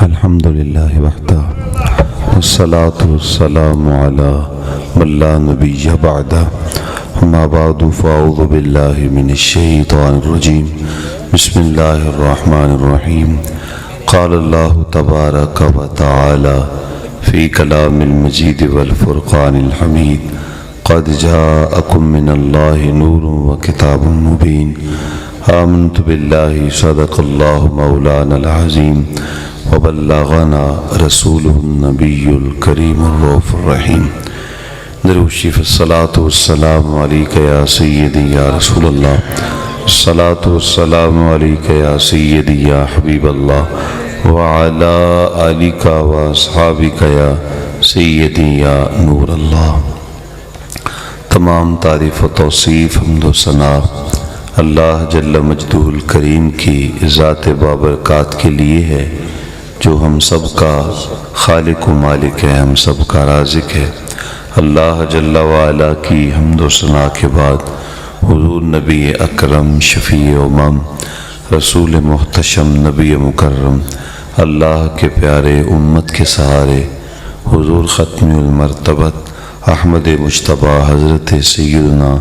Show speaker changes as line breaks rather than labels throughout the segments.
الحمد لله وحده والصلاة والسلام على من لا نبي بعده أما بعد فأعوذ بالله من الشيطان الرجيم بسم الله الرحمن الرحيم قال الله تبارك وتعالى في كلام المجيد والفرقان الحميد قد جاءكم من الله نور وكتاب مبين آمنت بالله صدق الله مولانا العظيم وبلغنا رسوله النبي الكريم الرؤوف الرحيم درود شریف الصلاة والسلام عليك يا سيدي يا رسول الله الصلاة والسلام عليك يا سيدي يا حبيب الله وعلى آلك وأصحابك يا سيدي يا نور الله. تمام تعریف و توصیف حمد و ثنا اللہ جل مجدہ الکریم کی ذات بابرکات کے لیے ہے جو ہم سب کا خالق و مالک ہے، ہم سب کا رازق ہے. اللہ جل وعلا کی حمد و ثنا کے بعد حضور نبی اکرم شفیع امم رسول محتشم نبی مکرم اللہ کے پیارے امت کے سہارے حضور ختم المرتبت احمد مجتبیٰ حضرت سیدنا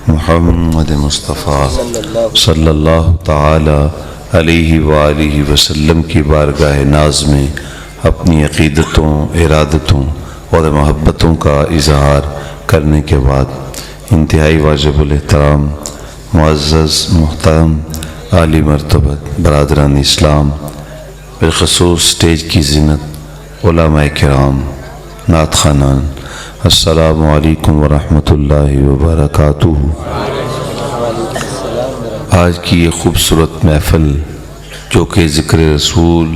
محمد مصطفیٰ صلی اللہ تعالی علیہ وآلہ وسلم کی بارگاہ ناز میں اپنی عقیدتوں، ارادتوں اور محبتوں کا اظہار کرنے کے بعد انتہائی واجب الاحترام معزز محترم عالی مرتبت برادران اسلام، بالخصوص سٹیج کی زینت علماء کرام، نعت خوانان، السلام علیکم ورحمۃ اللہ وبرکاتہ. آج کی یہ خوبصورت محفل جو کہ ذکر رسول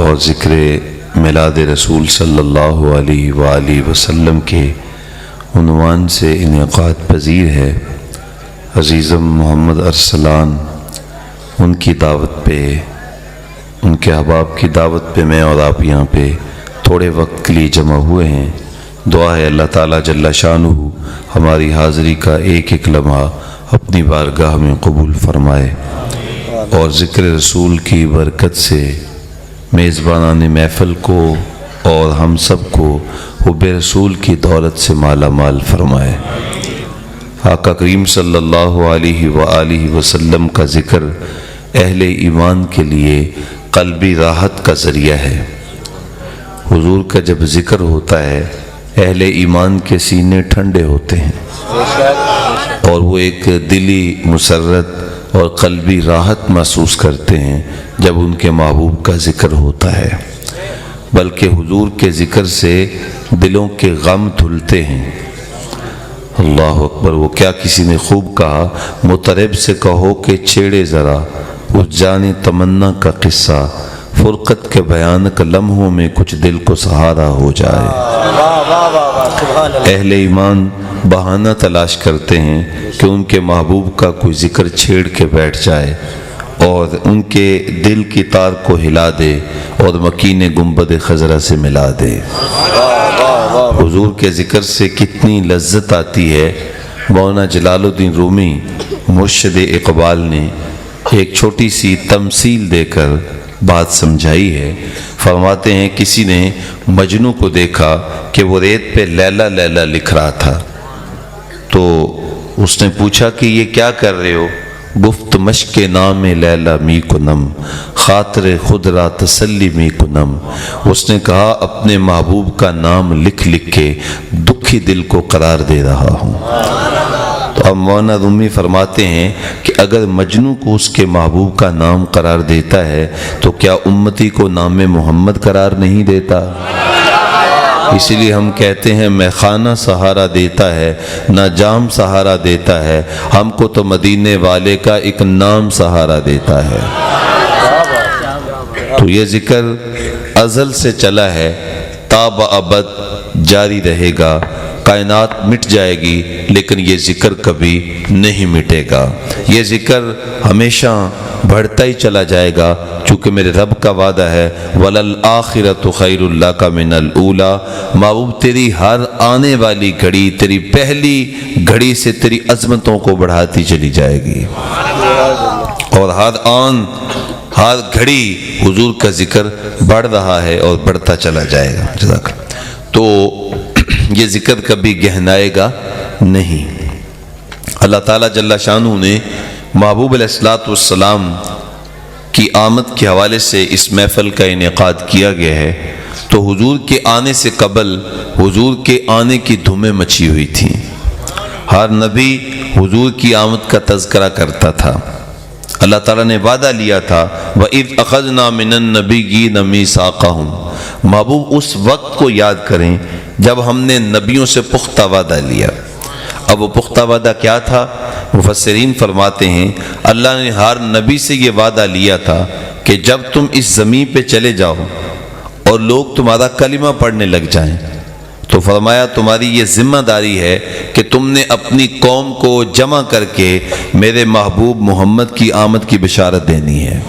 اور ذکر میلاد رسول صلی اللہ علیہ وآلہ وسلم کے عنوان سے انعقاد پذیر ہے، عزیزم محمد ارسلان ان کی دعوت پہ، ان کے احباب کی دعوت پہ میں اور آپ یہاں پہ تھوڑے وقت کے لیے جمع ہوئے ہیں. دعا ہے اللہ تعالیٰ جل شانہ ہماری حاضری کا ایک ایک لمحہ اپنی بارگاہ میں قبول فرمائے اور ذکر رسول کی برکت سے میزبانان محفل کو اور ہم سب کو حب رسول کی دولت سے مالا مال فرمائے. آقا کریم صلی اللہ علیہ وآلہ وسلم کا ذکر اہل ایمان کے لیے قلبی راحت کا ذریعہ ہے. حضور کا جب ذکر ہوتا ہے اہل ایمان کے سینے ٹھنڈے ہوتے ہیں اور وہ ایک دلی مسرت اور قلبی راحت محسوس کرتے ہیں جب ان کے محبوب کا ذکر ہوتا ہے. بلکہ حضور کے ذکر سے دلوں کے غم دھلتے ہیں. اللہ اکبر. وہ کیا کسی نے خوب کہا، مطرب سے کہو کہ چھیڑے ذرا اس جان تمنا کا قصہ، فرقت کے بھیانک لمحوں میں کچھ دل کو سہارا ہو جائے. اہل ایمان بہانہ تلاش کرتے ہیں کہ ان کے محبوب کا کوئی ذکر چھیڑ کے بیٹھ جائے اور ان کے دل کی تار کو ہلا دے اور مکین گنبد خضرا سے ملا دے. حضور کے ذکر سے کتنی لذت آتی ہے. مولانا جلال الدین رومی مرشد اقبال نے ایک چھوٹی سی تمثیل دے کر بات سمجھائی ہے. فرماتے ہیں کسی نے مجنوں کو دیکھا کہ وہ ریت پہ لیلا لیلا لکھ رہا تھا، تو اس نے پوچھا کہ یہ کیا کر رہے ہو؟ گفت مشق نام لیلا می کنم، خاطر خود را تسلی می کنم. اس نے کہا اپنے محبوب کا نام لکھ لکھ کے دکھی دل کو قرار دے رہا ہوں. تو اب مولانا رومی فرماتے ہیں کہ اگر مجنوں کو اس کے محبوب کا نام قرار دیتا ہے تو کیا امتی کو نام محمد قرار نہیں دیتا؟ اسی لیے ہم کہتے ہیں میخانہ سہارا دیتا ہے نہ جام سہارا دیتا ہے، ہم کو تو مدینے والے کا ایک نام سہارا دیتا ہے. تو یہ ذکر ازل سے چلا ہے، تا ابد جاری رہے گا. کائنات مٹ جائے گی لیکن یہ ذکر کبھی نہیں مٹے گا. یہ ذکر ہمیشہ بڑھتا ہی چلا جائے گا، چونکہ میرے رب کا وعدہ ہے وَلَلْآخِرَةُ خَيْرٌ لَكَ مِنَ الْأُولَى. محبوب تیری ہر آنے والی گھڑی تیری پہلی گھڑی سے تیری عظمتوں کو بڑھاتی چلی جائے گی، اور ہر آن ہر گھڑی حضور کا ذکر بڑھ رہا ہے اور بڑھتا چلا جائے گا۔ جزاک اللہ۔ تو یہ ذکر کبھی گہنائے گا نہیں۔ اللہ تعالیٰ جل شانہ نے محبوب علیہ الصلوۃ والسلام کی آمد کے حوالے سے اس محفل کا انعقاد کیا گیا ہے، تو حضور کے آنے سے قبل حضور کے آنے کی دھومیں مچی ہوئی تھیں۔ ہر نبی حضور کی آمد کا تذکرہ کرتا تھا۔ اللہ تعالیٰ نے وعدہ لیا تھا وَإِذْ أَخَذْنَا مِنَ النَّبِيِّينَ مِيثَاقَهُمْ۔ محبوب اس وقت کو یاد کریں جب ہم نے نبیوں سے پختہ وعدہ لیا۔ اب وہ پختہ وعدہ کیا تھا؟ مفسرین فرماتے ہیں اللہ نے ہر نبی سے یہ وعدہ لیا تھا کہ جب تم اس زمین پہ چلے جاؤ اور لوگ تمہارا کلمہ پڑھنے لگ جائیں تو فرمایا تمہاری یہ ذمہ داری ہے کہ تم نے اپنی قوم کو جمع کر کے میرے محبوب محمد کی آمد کی بشارت دینی ہے۔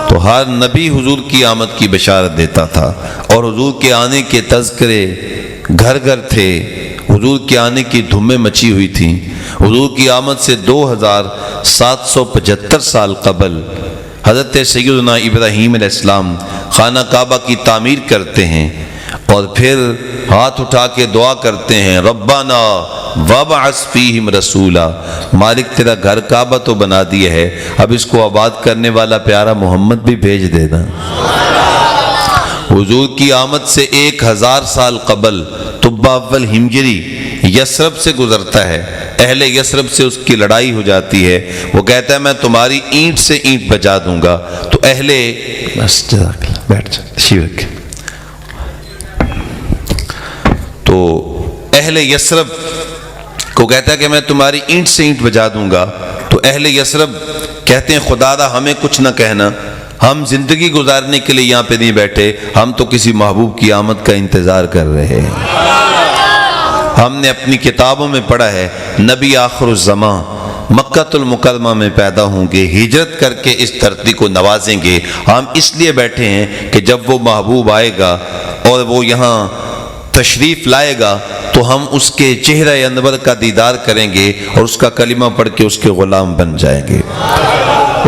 تو ہر نبی حضور کی آمد کی بشارت دیتا تھا اور حضور کے آنے کے تذکرے گھر گھر تھے۔ حضور کے آنے کی دھومیں مچی ہوئی تھیں۔ حضور کی آمد سے 2775 سال قبل حضرت سیدنا ابراہیم علیہ السلام خانہ کعبہ کی تعمیر کرتے ہیں اور پھر ہاتھ اٹھا کے دعا کرتے ہیں ربنا وابعث فیہم رسولا، مالک تیرا گھر کعبہ تو بنا دیا ہے، اب اس کو آباد کرنے والا پیارا محمد بھی بھیج دینا۔ حضور کی آمد سے 1000 سال قبل طب اول ہجری یثرب سے گزرتا ہے۔ اہل یثرب سے اس کی لڑائی ہو جاتی ہے۔ وہ کہتا ہے میں تمہاری اینٹ سے اینٹ بجا دوں گا۔ تو اہل یثرب کو کہتا ہے کہ میں تمہاری اینٹ سے اینٹ بجا دوں گا۔ تو اہل یثرب کہتے ہیں خدا دا ہمیں کچھ نہ کہنا، ہم زندگی گزارنے کے لیے یہاں پہ نہیں بیٹھے، ہم تو کسی محبوب کی آمد کا انتظار کر رہے ہیں۔ ہم نے اپنی کتابوں میں پڑھا ہے نبی آخر الزمان مکہ المکرمہ میں پیدا ہوں گے، ہجرت کر کے اس دھرتی کو نوازیں گے۔ ہم اس لیے بیٹھے ہیں کہ جب وہ محبوب آئے گا اور وہ یہاں تشریف لائے گا تو ہم اس کے چہرہ انور کا دیدار کریں گے اور اس کا کلمہ پڑھ کے اس کے غلام بن جائیں گے۔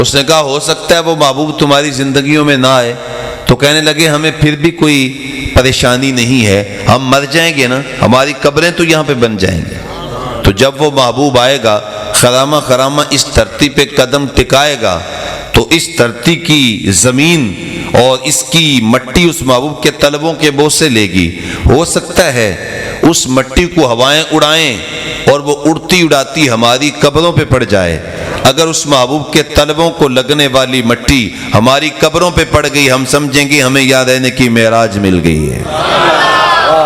اس نے کہا ہو سکتا ہے وہ محبوب تمہاری زندگیوں میں نہ آئے، تو کہنے لگے ہمیں پھر بھی کوئی پریشانی نہیں ہے، ہم مر جائیں گے نا، ہماری قبریں تو یہاں پہ بن جائیں گے۔ تو جب وہ محبوب آئے گا خرامہ خرامہ اس دھرتی پہ قدم ٹکائے گا تو اس دھرتی کی زمین اور اس کی مٹی اس محبوب کے طلبوں کے بوسے لے گی۔ ہو سکتا ہے اس مٹی کو ہوائیں اڑائیں اور وہ اڑتی اڑاتی ہماری قبروں پہ پڑ جائے۔ اگر اس محبوب کے طلبوں کو لگنے والی مٹی ہماری قبروں پہ پڑ گئی، ہم سمجھیں گے ہمیں یاد رہنے کی معراج مل گئی ہے۔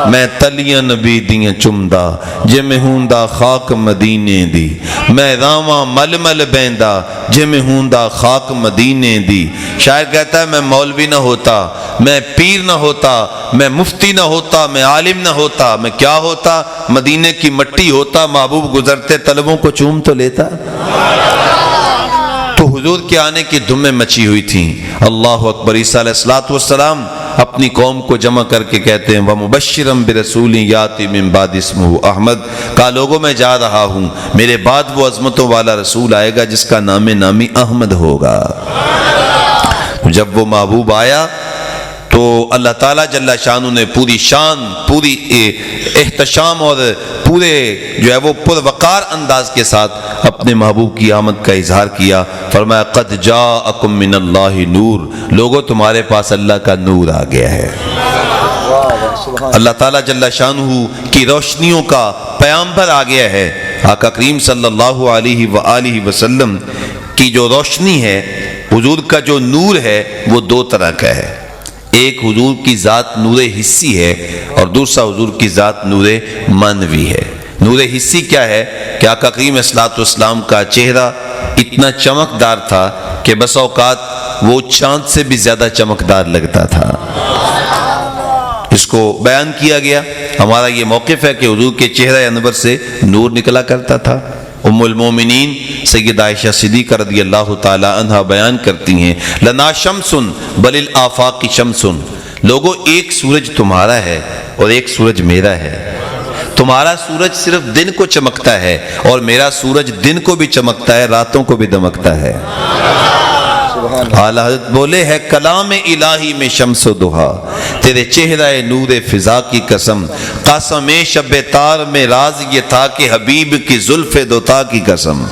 میں تلیاں نبی دیاں چمدا جے میں ہوندا خاک مدینے دی، میں راواں مل مل بیندا جے میں ہوندا خاک مدینے دی۔ شاعر کہتا ہے میں مولوی نہ ہوتا، میں پیر نہ ہوتا، میں مفتی نہ ہوتا، میں عالم نہ ہوتا، میں کیا ہوتا؟ مدینے کی مٹی ہوتا، محبوب گزرتے طلبوں کو چوم تو لیتا۔ تو حضور کے آنے کی دھمیں مچی ہوئی تھیں۔ اللہ اکبر۔ عیسیٰ علیہ الصلوۃ والسلام اپنی قوم کو جمع کر کے کہتے ہیں وَمُبَشِّرًا بِرَسُولٍ يَأْتِي مِن بَعْدِهِ اسْمُهُ احمد، کہا لوگوں میں جا رہا ہوں، میرے بعد وہ عظمتوں والا رسول آئے گا جس کا نام نامی احمد ہوگا۔ جب وہ محبوب آیا تو اللہ تعالیٰ جل شانہ نے پوری شان، پوری احتشام اور پورے جو ہے وہ پروقار انداز کے ساتھ اپنے محبوب کی آمد کا اظہار کیا۔ فرمایا قد جاءکم من اللہ نور، لوگوں تمہارے پاس اللہ کا نور آ گیا ہے۔ اللہ تعالیٰ جل شانہ کی روشنیوں کا پیامبر آ گیا ہے۔ آقا کریم صلی اللہ علیہ وآلہ وسلم کی جو روشنی ہے، حضور کا جو نور ہے، وہ دو طرح کا ہے۔ ایک حضور کی ذات نور حسی ہے اور دوسرا حضور کی ذات نور معنوی ہے۔ نور حسی کیا ہے کہ آقا کریم صلی اللہ علیہ وسلم کا چہرہ اتنا چمکدار تھا کہ بس اوقات وہ چاند سے بھی زیادہ چمکدار لگتا تھا۔ اس کو بیان کیا گیا۔ ہمارا یہ موقف ہے کہ حضور کے چہرہ انور سے نور نکلا کرتا تھا۔ ام المومنین سیدہ عائشہ صدیقہ رضی اللہ تعالی عنہا بیان کرتی ہیں لنا شمس بل الآفاق شمس، لوگوں ایک سورج تمہارا ہے اور ایک سورج میرا ہے۔ تمہارا سورج صرف دن کو چمکتا ہے اور میرا سورج دن کو بھی چمکتا ہے، راتوں کو بھی دمکتا ہے۔ اعلی حضرت بولے ہے کلام الہی میں شمس و دہا، تیرے چہرہ نور فضا کی قسم، قسم شب تار میں راز یہ تھا کہ حبیب کی زلف دوتا کی قسم۔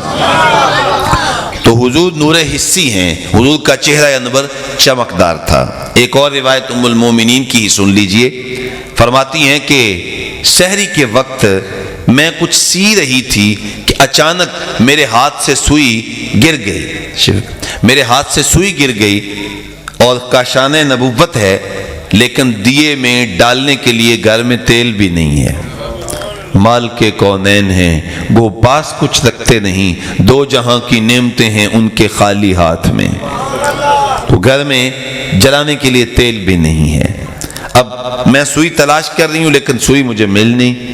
تو حضور نور حسی ہیں، حضور کا چہرہ انور چمکدار تھا۔ ایک اور روایت ام المومنین کی ہی سن لیجئے، فرماتی ہیں کہ سحری کے وقت میں کچھ سی رہی تھی کہ اچانک میرے ہاتھ سے سوئی گر گئی، میرے ہاتھ سے سوئی گر گئی، اور کاشان نبوت ہے لیکن دیے میں ڈالنے کے لیے گھر میں تیل بھی نہیں ہے، مال کے کونین ہیں وہ پاس کچھ رکھتے نہیں، دو جہاں کی نعمتیں ہیں ان کے خالی ہاتھ میں، تو گھر میں جلانے کے لیے تیل بھی نہیں ہے۔ اب میں سوئی تلاش کر رہی ہوں لیکن سوئی مجھے مل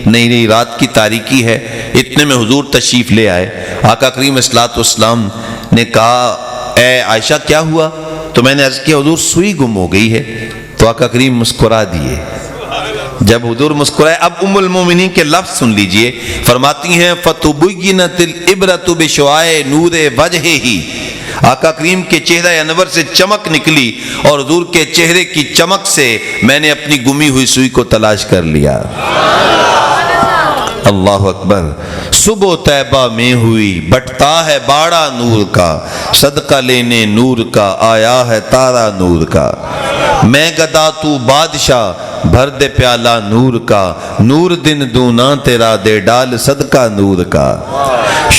نہیں، رات کی تاریکی ہے، اتنے میں حضور تشریف لے آئے۔ آقا کریم صلی والسلام نے کہا اے عائشہ کیا ہوا؟ تو میں نے عرض کیا حضور سوئی گم ہو گئی ہے، تو آقا کریم مسکرا دیے۔ جب حضور مسکرائے، اب ام المومنین کے لفظ سن لیجئے، فرماتی ہیں فَتُبُيِّنَتِ الْعِبْرَةُ بِشُعَاعِ نُورِ وَجْهِهِ، آقا کریم کے چہرہ انور سے چمک نکلی اور حضور کے چہرے کی چمک سے میں نے اپنی گمی ہوئی سوئی کو تلاش کر لیا۔ اللہ اکبر۔ صبح طیبہ میں ہوئی بٹتا ہے باڑا نور کا، صدقہ لینے نور کا آیا ہے تارا نور کا، میں گدا تو بادشاہ بھر دے پیالہ نور کا، نور دن دونا تیرا دے ڈال صدقہ نور کا،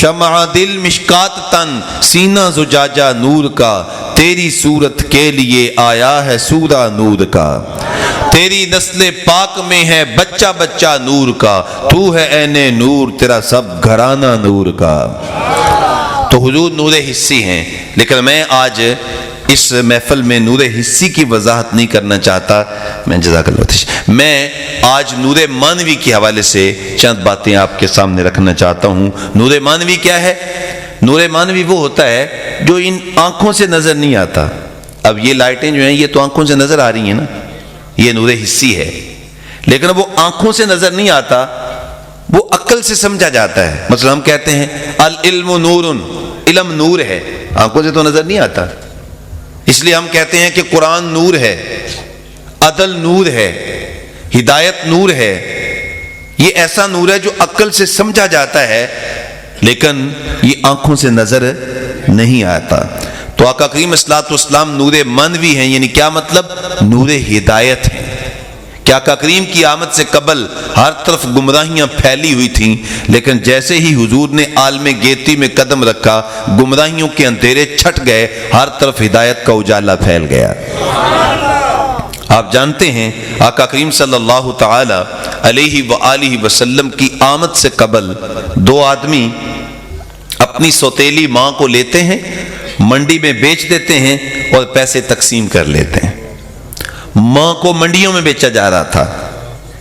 شمع دل مشکات تن سینہ زجاجہ نور کا، تیری صورت کے لیے آیا ہے سورہ نور کا، تیری نسل پاک میں ہے بچہ بچہ نور کا، تو ہے عین نور تیرا سب گھرانہ نور کا۔ تو حضور نور حسی ہیں، لیکن میں آج اس محفل میں نور حسی کی وضاحت نہیں کرنا چاہتا، میں آج نور مانوی کے حوالے سے چند باتیں آپ کے سامنے رکھنا چاہتا ہوں۔ نور مانوی کیا ہے؟ نور مانوی وہ ہوتا ہے جو ان آنکھوں سے نظر نہیں آتا۔ اب یہ لائٹیں جو ہیں یہ تو آنکھوں سے نظر آ رہی ہیں نا، یہ نور حسی ہے، لیکن وہ آنکھوں سے نظر نہیں آتا، وہ عقل سے سمجھا جاتا ہے۔ مثلا ہم کہتے ہیں العلم نور، علم نور ہے، آنکھوں سے تو نظر نہیں آتا، اس لیے ہم کہتے ہیں کہ قرآن نور ہے، عدل نور ہے، ہدایت نور ہے۔ یہ ایسا نور ہے جو عقل سے سمجھا جاتا ہے لیکن یہ آنکھوں سے نظر نہیں آتا۔ تو آقا کریم صلی اللہ علیہ وسلم نور مانوی ہیں، یعنی کیا مطلب؟ نور ہدایت ہیں۔ کہ آقا کریم کی آمد سے قبل ہر طرف گمراہیاں پھیلی ہوئی تھیں، لیکن جیسے ہی حضور نے عالم گیتی میں قدم رکھا گمراہیوں کے اندھیرے چھٹ گئے، ہر طرف ہدایت کا اجالا پھیل گیا۔ آپ جانتے ہیں آقا کریم صلی اللہ تعالی علیہ وآلہ وسلم کی آمد سے قبل دو آدمی اپنی سوتیلی ماں کو لیتے ہیں، منڈی میں بیچ دیتے ہیں اور پیسے تقسیم کر لیتے ہیں۔ ماں کو منڈیوں میں بیچا جا رہا تھا،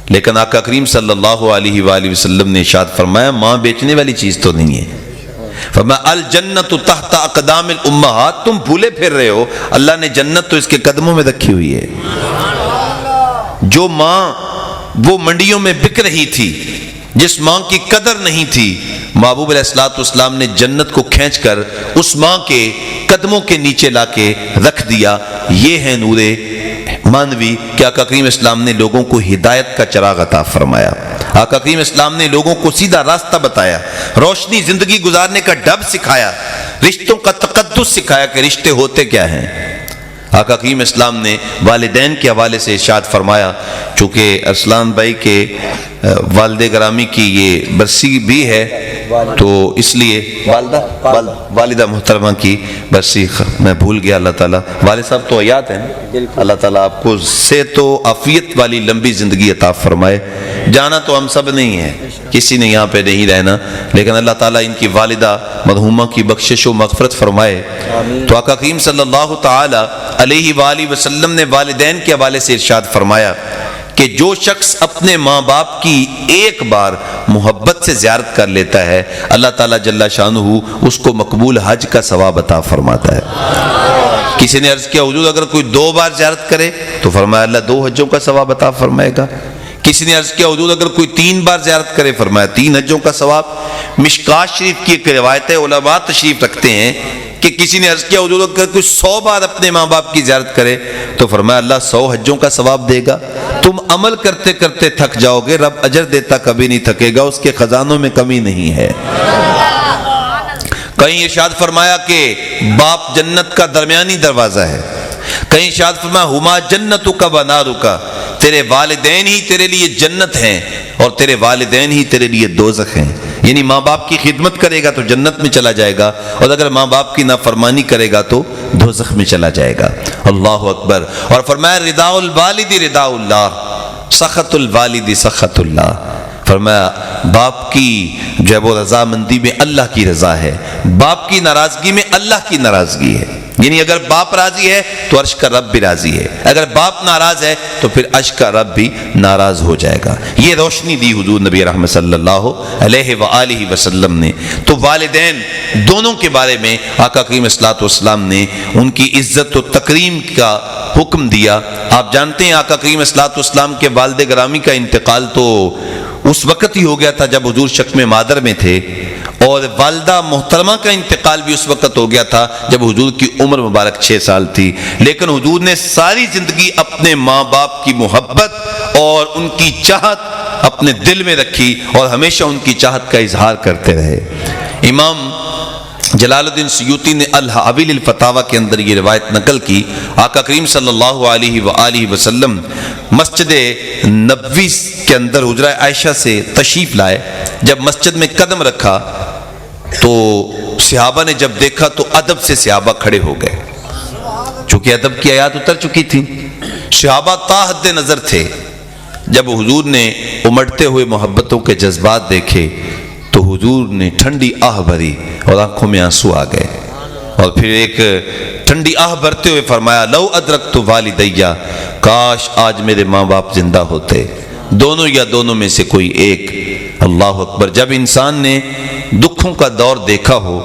لیکن آقا کریم صلی اللہ علیہ وآلہ وسلم نے ارشاد فرمایا ماں بیچنے والی چیز تو نہیں ہے۔ فرمایا الجنت تحت اقدام الامہات، تم بھولے پھر رہے ہو، اللہ نے جنت تو اس کے قدموں میں رکھی ہوئی ہے۔ جو ماں وہ منڈیوں میں بک رہی تھی، جس ماں کی قدر نہیں تھی، محبوب علیہ الصلوۃ والسلام نے جنت کو کھینچ کر اس ماں کے قدموں کے نیچے لا کے رکھ دیا۔ یہ ہے نور مانوی کہ آقا کریم اسلام نے لوگوں کو ہدایت کا چراغ عطا فرمایا۔ آقا کریم اسلام نے لوگوں کو سیدھا راستہ بتایا، روشنی زندگی گزارنے کا ڈب سکھایا، رشتوں کا تقدس سکھایا کہ رشتے ہوتے کیا ہیں۔ آقا کریم اسلام نے والدین کے حوالے سے ارشاد فرمایا، چونکہ ارسلان بھائی کے والد گرامی کی یہ برسی بھی ہے تو اس لیے والدہ محترمہ کی برسی میں بھول گیا، اللہ تعالیٰ والد صاحب تو حیات ہیں، اللہ تعالیٰ آپ کو صحت و عافیت والی لمبی زندگی عطا فرمائے۔ جانا تو ہم سب نہیں ہے، کسی نے یہاں پہ نہیں رہنا، لیکن اللہ تعالیٰ ان کی والدہ مرحومہ کی بخشش و مغفرت فرمائے۔ تو آقا کریم صلی اللہ تعالی علیہ وآلہ وسلم نے والدین کے حوالے سے ارشاد فرمایا کہ جو شخص اپنے ماں باپ کی ایک بار محبت سے زیارت کر لیتا ہے، اللہ تعالیٰ جل شانہ اس کو مقبول حج کا ثواب عطا فرماتا ہے۔ کسی نے عرض کیا حضور اگر کوئی 2 بار زیارت کرے تو فرمایا اللہ 2 حجوں کا ثواب عطا فرمائے گا۔
کسی نے عرض کیا حضور اگر کوئی 3 بار زیارت کرے، فرمایا 3 حجوں کا ثواب۔ مشکات شریف کی ایک روایت ہے، علماء تشریف رکھتے ہیں کہ کسی نے عرض کیا حضور اگر کوئی 100 بار اپنے ماں باپ کی زیارت کرے تو فرمایا اللہ 100 حجوں کا ثواب دے گا۔ تم عمل کرتے کرتے تھک جاؤ گے، رب اجر دیتا کبھی نہیں تھکے گا، اس کے خزانوں میں کمی نہیں ہے۔ کہیں ارشاد فرمایا کہ باپ جنت کا درمیانی دروازہ ہے، کہیں ارشاد فرمایا ہما جنتک و نارک، تیرے والدین ہی تیرے لیے جنت ہیں اور تیرے والدین ہی تیرے لیے دوزخ ہیں۔ یعنی ماں باپ کی خدمت کرے گا تو جنت میں چلا جائے گا، اور اگر ماں باپ کی نافرمانی کرے گا تو دوزخ میں چلا جائے گا۔ اللہ اکبر۔ اور فرمایا رضا الوالد رضا اللہ، سخط الوالد سخط اللہ۔ فرمایا باپ کی جو ہے وہ رضامندی میں اللہ کی رضا ہے، باپ کی ناراضگی میں اللہ کی ناراضگی ہے۔ یعنی اگر باپ راضی ہے تو عرش کا رب بھی راضی ہے، اگر باپ ناراض ہے تو پھر عرش کا رب بھی ناراض ہو جائے گا۔ یہ روشنی دی حضور نبی رحمت صلی اللہ علیہ وآلہ وسلم نے۔ تو والدین دونوں کے بارے میں آقا کریم صلی اللہ علیہ وسلم نے ان کی عزت و تکریم کا حکم دیا۔ آپ جانتے ہیں آقا کریم صلی اللہ علیہ وسلم کے والد گرامی کا انتقال تو اس وقت ہی ہو گیا تھا جب حضور شکم مادر میں تھے، اور والدہ محترمہ کا انتقال بھی اس وقت ہو گیا تھا جب حضور کی عمر مبارک 6 سال تھی۔ لیکن حضور نے ساری زندگی اپنے ماں باپ کی محبت اور ان کی چاہت اپنے دل میں رکھی اور ہمیشہ ان کی چاہت کا اظہار کرتے رہے۔ امام جلال الدین سیوطی نے الحاویل الفتاوی کے اندر یہ روایت نقل کی، آقا کریم صلی اللہ علیہ وآلہ وسلم مسجد نبوی کے اندر حجرہ عائشہ سے تشریف لائے۔ جب مسجد میں قدم رکھا تو صحابہ نے جب دیکھا تو ادب سے صحابہ کھڑے ہو گئے، چونکہ ادب کی آیات اتر چکی تھی۔ صحابہ تا حد نظر تھے۔ جب حضور نے امڑتے ہوئے محبتوں کے جذبات دیکھے تو حضور نے ٹھنڈی آہ بھری اور آنکھوں میں آنسو آ گئے، اور پھر ایک ٹھنڈی آہ بھرتے ہوئے فرمایا لو ادرکت والدیا، کاش آج میرے ماں باپ زندہ ہوتے، دونوں یا دونوں میں سے کوئی ایک۔ اللہ اکبر۔ جب انسان نے دکھوں کا دور دیکھا ہو،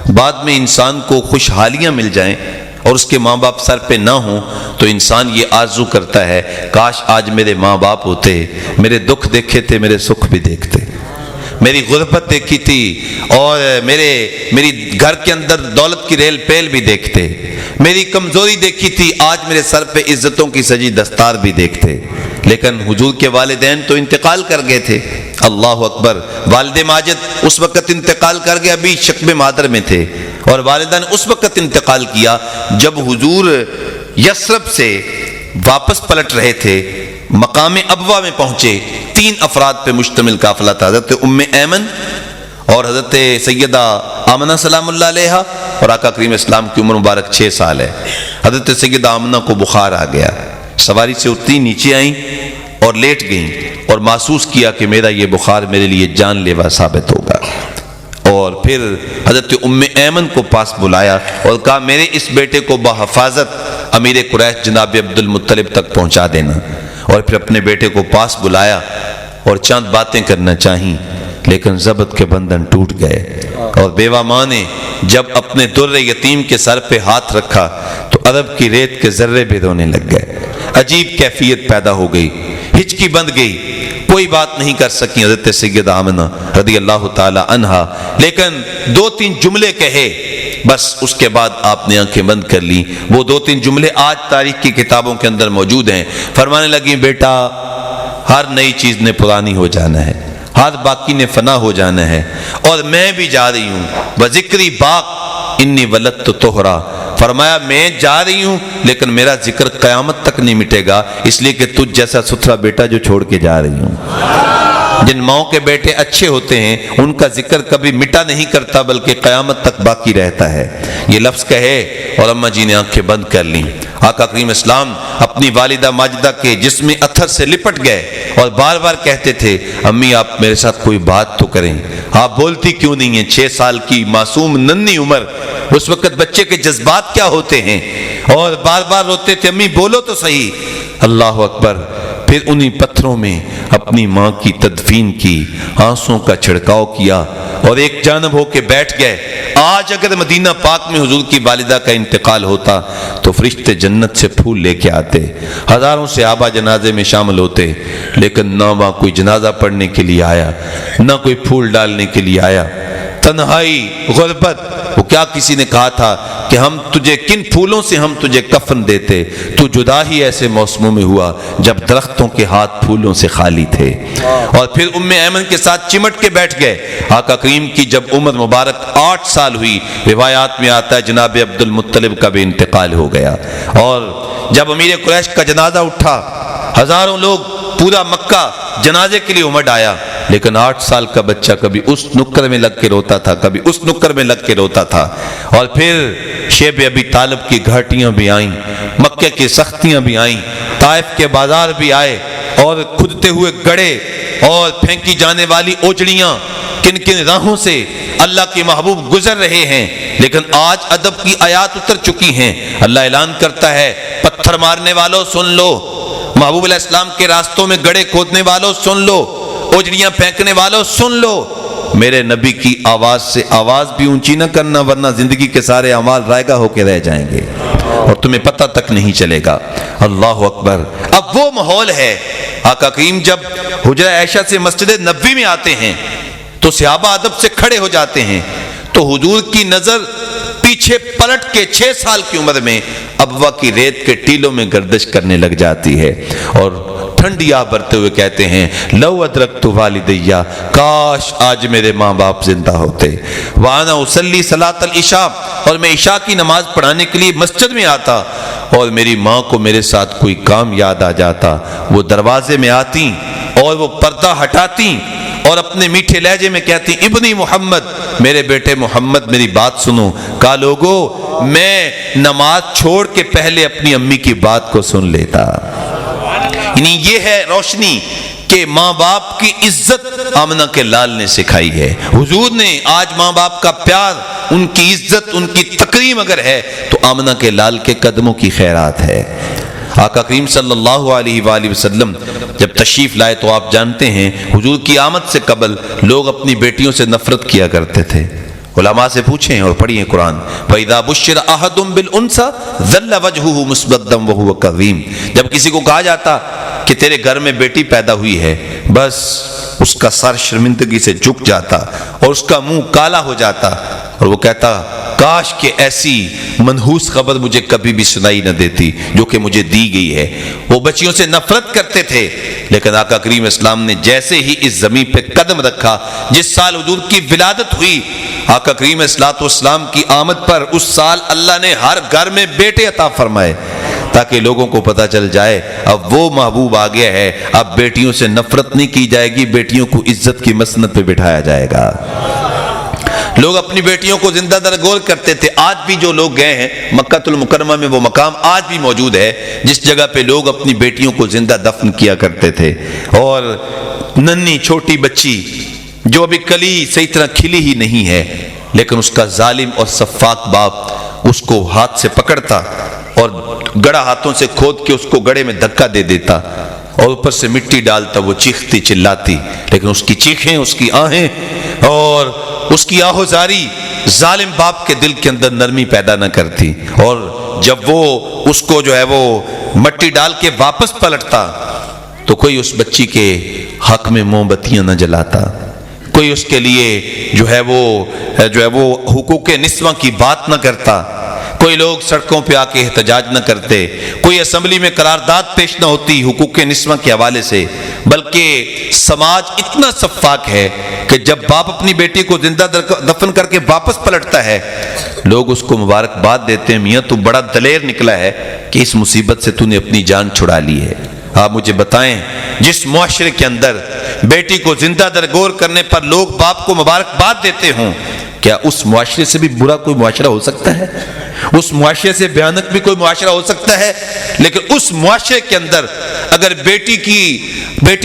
بعد میں انسان کو خوشحالیاں مل جائیں اور اس کے ماں باپ سر پہ نہ ہوں تو انسان یہ آرزو کرتا ہے کاش آج میرے ماں باپ ہوتے، میرے دکھ دیکھے تھے میرے سکھ بھی دیکھتے، میری غربت دیکھی تھی اور میری گھر کے اندر دولت کی ریل پیل بھی دیکھتے، میری کمزوری دیکھی تھی آج میرے سر پہ عزتوں کی سجی دستار بھی دیکھتے۔ لیکن حضور کے والدین تو انتقال کر گئے تھے۔ اللہ اکبر۔ والد ماجد اس وقت انتقال کر گئے، ابھی شکم مادر میں تھے، اور والدہ نے اس وقت انتقال کیا جب حضور یثرب سے واپس پلٹ رہے تھے، مقام ابوا میں پہنچے۔ 3 افراد پہ مشتمل قافلہ تھا، حضرت ام ایمن اور حضرت سیدہ آمنہ سلام اللہ علیہا، اور آقا کریم اسلام کی عمر مبارک 6 سال ہے۔ حضرت سیدہ آمنہ کو بخار آ گیا، سواری سے اتری، نیچے آئیں اور لیٹ گئیں، اور محسوس کیا کہ میرا یہ بخار میرے لیے جان لیوا ثابت ہوگا، اور پھر حضرت ام ایمن کو پاس بلایا اور کہا میرے اس بیٹے کو بحفاظت امیر قریش جناب عبد المطلب تک پہنچا دینا، اور پھر اپنے بیٹے کو پاس بلایا اور چند باتیں کرنا چاہیں، لیکن ضبط کے بندھن ٹوٹ گئے، اور بیوہ ماں نے جب اپنے در یتیم کے سر پہ ہاتھ رکھا تو عرب کی ریت کے ذرے بھی رونے لگ گئے۔ عجیب کیفیت پیدا ہو گئی، ہچکی بند گئی، کوئی بات نہیں کر سکی حضرت سیدہ آمنہ رضی اللہ تعالی عنہا، لیکن 2-3 جملے کہے، بس اس کے بعد آپ نے آنکھیں بند کر لی۔ وہ 2-3 جملے آج تاریخ کی کتابوں کے اندر موجود ہیں۔ فرمانے لگی بیٹا ہر نئی چیز نے پرانی ہو جانا ہے، ہر باقی نے فنا ہو جانا ہے، اور میں بھی جا رہی ہوں بذکری باق انی ولدت طہرا۔ فرمایا میں جا رہی ہوں لیکن میرا ذکر قیامت تک نہیں مٹے گا، اس لیے کہ تجھ جیسا ستھرا بیٹا جو چھوڑ کے جا رہی ہوں۔ جن ماؤں کے بیٹے اچھے ہوتے ہیں ان کا ذکر کبھی مٹا نہیں کرتا بلکہ قیامت تک باقی رہتا ہے۔ یہ لفظ کہے اور اماں جی نے آنکھیں بند کر لیں۔ آقا کریم اسلام اپنی والدہ ماجدہ کے جسم اتھر سے لپٹ گئے اور بار بار کہتے تھے امی آپ میرے ساتھ کوئی بات تو کریں، آپ بولتی کیوں نہیں ہیں؟ 6 سال کی معصوم ننھی عمر، اس وقت بچے کے جذبات کیا ہوتے ہیں، اور بار بار روتے تھے امی بولو تو صحیح۔ اللہ اکبر۔ پھر انہی پتھروں میں اپنی ماں کی تدفین کی، آنسوں کا چھڑکاؤ کیا اور ایک جانب ہو کے بیٹھ گئے۔ آج اگر مدینہ پاک میں حضور کی والدہ کا انتقال ہوتا تو فرشتے جنت سے پھول لے کے آتے، ہزاروں صحابہ جنازے میں شامل ہوتے، لیکن نہ وہاں کوئی جنازہ پڑھنے کے لیے آیا، نہ کوئی پھول ڈالنے کے لیے آیا۔ تنہائی، غربت، وہ کیا کسی نے کہا تھا کہ ہم تجھے کن پھولوں سے ہم تجھے کفن دیتے، تو جدا ہی ایسے موسموں میں ہوا جب درختوں کے ہاتھ پھولوں سے خالی تھے۔ اور پھر ام ایمن کے ساتھ چمٹ کے بیٹھ گئے۔ آقا کریم کی جب عمر مبارک 8 سال ہوئی، روایات میں آتا ہے جناب عبد المطلب کا بھی انتقال ہو گیا، اور جب امیر قریش کا جنازہ اٹھا، ہزاروں لوگ، پورا مکہ جنازے کے لیے امٹ آیا، لیکن 8 سال کا بچہ کبھی اس نکر میں لگ کے روتا تھا، کبھی اس نکر میں لگ کے روتا تھا۔ اور پھر شیب ابی طالب کی گھاٹیاں بھی آئیں، مکہ کی سختیاں بھی آئیں، طائف کے بازار بھی آئے، اور کھدتے ہوئے گڑے اور پھینکی جانے والی اوجڑیاں، کن کن راہوں سے اللہ کے محبوب گزر رہے ہیں، لیکن آج ادب کی آیات اتر چکی ہیں۔ اللہ اعلان کرتا ہے، پتھر مارنے والوں سن لو، محبوب علیہ السلام کے راستوں میں گڑے کھودنے والوں سن لو، اوجڑیاں پھینکنے والوں سن لو، میرے نبی کی آواز سے آواز بھی اونچی نہ کرنا، ورنہ زندگی کے سارے اعمال رائگاں ہو کے رہ جائیں گے اور تمہیں پتہ تک نہیں چلے گا۔ اللہ اکبر۔ اب وہ ماحول ہے، آقا کریم جب حجرہ عائشہ سے مسجد نبوی میں آتے ہیں تو صحابہ ادب سے کھڑے ہو جاتے ہیں، تو حضور کی نظر پیچھے پلٹ کے 6 سال کی عمر میں ابوا کی ریت کے ٹیلوں میں گردش کرنے لگ جاتی ہے، اور ٹھنڈی آہ بھرتے ہوئے کہتے ہیں، لو ادرکت والدیہ، کاش آج میرے ماں باپ زندہ ہوتے، وانا اصلی صلاۃ العشاء، اور میں عشاء کی نماز پڑھانے کے لیے مسجد میں آتا اور میری ماں کو میرے ساتھ کوئی کام یاد آ جاتا، وہ دروازے میں آتی اور وہ پردہ ہٹاتی اور اپنے میٹھے لہجے میں کہتی، ابنی محمد، میرے بیٹے محمد میری بات سنو۔ کہا لوگو، میں نماز چھوڑ کے پہلے اپنی امی کی بات کو سن لیتا۔ یعنی یہ ہے روشنی کہ ماں باپ کی عزت آمنہ کے لال نے سکھائی ہے۔ حضور نے آج ماں باپ کا پیار، ان کی عزت، ان کی تکریم اگر ہے تو آمنہ کے لال کے قدموں کی خیرات ہے۔ آقا کریم صلی اللہ علیہ وآلہ وسلم جب تشریف لائے تو آپ جانتے ہیں حضور کی آمد سے قبل لوگ اپنی بیٹیوں سے نفرت کیا کرتے تھے۔ علماء سے پوچھیں اور پڑھیں قرآن، وَإِذَا بُشِّرَ أَحَدٌ بِالْأُنثَىٰ ظَلَّ وَجْهُهُ مُسْوَدًّا وَهُوَ كَظِيمٌ، جب کسی کو کہا جاتا کہ تیرے گھر میں بیٹی پیدا ہوئی ہے، بس اس کا سر شرمندگی سے جھک جاتا اور اس کا منہ کالا ہو جاتا، اور وہ کہتا، کاش کہ ایسی منحوس خبر مجھے کبھی بھی سنائی نہ دیتی جو کہ مجھے دی گئی ہے۔ وہ بچیوں سے نفرت کرتے تھے، لیکن آقا کریم اسلام نے جیسے ہی اس زمین پہ قدم رکھا، جس سال حضور کی ولادت ہوئی، آقا کریم اسلام کی آمد پر اس سال اللہ نے ہر گھر میں بیٹے عطا فرمائے، تاکہ لوگوں کو پتہ چل جائے اب وہ محبوب آ گیا ہے، اب بیٹیوں سے نفرت نہیں کی جائے گی، بیٹیوں کو عزت کی مسند پہ بٹھایا جائے گا۔ لوگ اپنی بیٹیوں کو زندہ درگور کرتے تھے۔ آج بھی جو لوگ گئے ہیں مکہ المکرمہ میں، وہ مقام آج بھی موجود ہے جس جگہ پہ لوگ اپنی بیٹیوں کو زندہ دفن کیا کرتے تھے، اور ننھی چھوٹی بچی جو ابھی کلی صحیح طرح کھلی ہی نہیں ہے، لیکن اس کا ظالم اور سفاک باپ اس کو ہاتھ سے پکڑتا اور گڑا ہاتھوں سے کھود کے اس کو گڑے میں دھکا دے دیتا اور اوپر سے مٹی ڈالتا، وہ چیختی چلاتی، لیکن اس کی چیخیں، اس کی آہیں اور اس کی آہوزاری ظالم باپ کے دل کے اندر نرمی پیدا نہ کرتی، اور جب وہ اس کو جو ہے وہ مٹی ڈال کے واپس پلٹتا تو کوئی اس بچی کے حق میں موم بتیاں نہ جلاتا، کوئی اس کے لیے جو ہے وہ حقوق نسواں کی بات نہ کرتا، کوئی لوگ سڑکوں پہ آ کے احتجاج نہ کرتے، کوئی اسمبلی میں قرارداد پیش نہ ہوتی حقوق نسواں کے حوالے سے، بلکہ سماج اتنا شفاف ہے کہ جب باپ اپنی بیٹی کو زندہ دفن کر کے واپس پلٹتا ہے، لوگ اس کو مبارکباد دیتے ہیں، میاں تو بڑا دلیر نکلا ہے کہ اس مصیبت سے تو نے اپنی جان چھڑا لی ہے۔ آپ مجھے بتائیں، جس معاشرے کے اندر بیٹی کو زندہ درگور کرنے پر لوگ باپ کو مبارکباد دیتے ہوں، کیا اس معاشرے سے بھی برا کوئی معاشرہ ہو سکتا ہے؟ اس معاشرے سے بھیانک بھی کوئی معاشرہ ہو سکتا ہے؟ لیکن اس معاشرے کے اندر اگر بیٹی